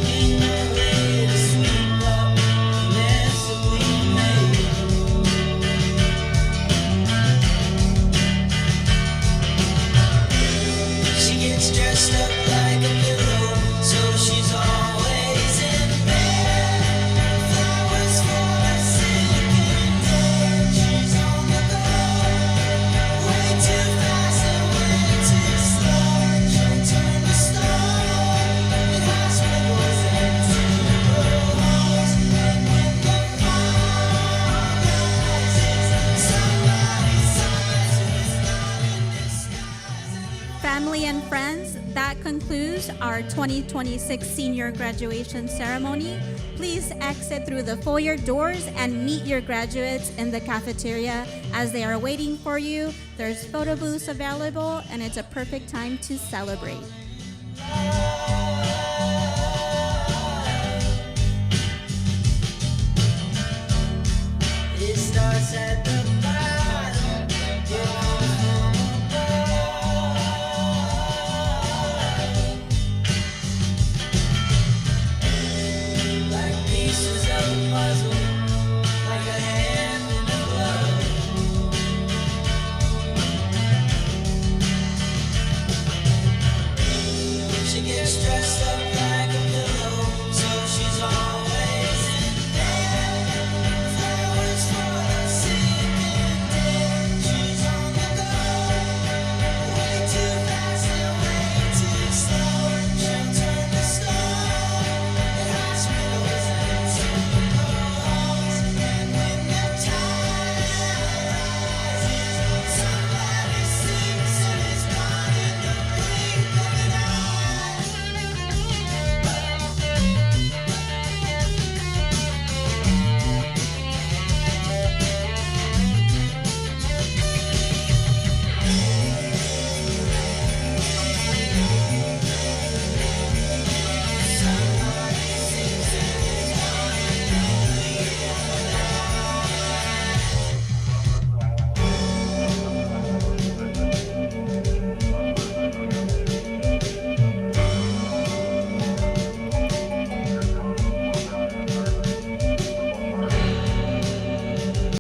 Ain't no way to sweep up the mess that we made. She gets dressed up like a pillow, so she's always in bed. Flowers for a sick and dead. She's on the go, way too fast and way too slow. She'll turn to stone in hospitals and funeral homes. And when the fire rises, somebody sighs who's not in disguise. Family and friends, that concludes our 2026 senior graduation ceremony. Please exit through the foyer doors and meet your graduates in the cafeteria as they are waiting for you. There's photo booths available, and it's a perfect time to celebrate. It starts at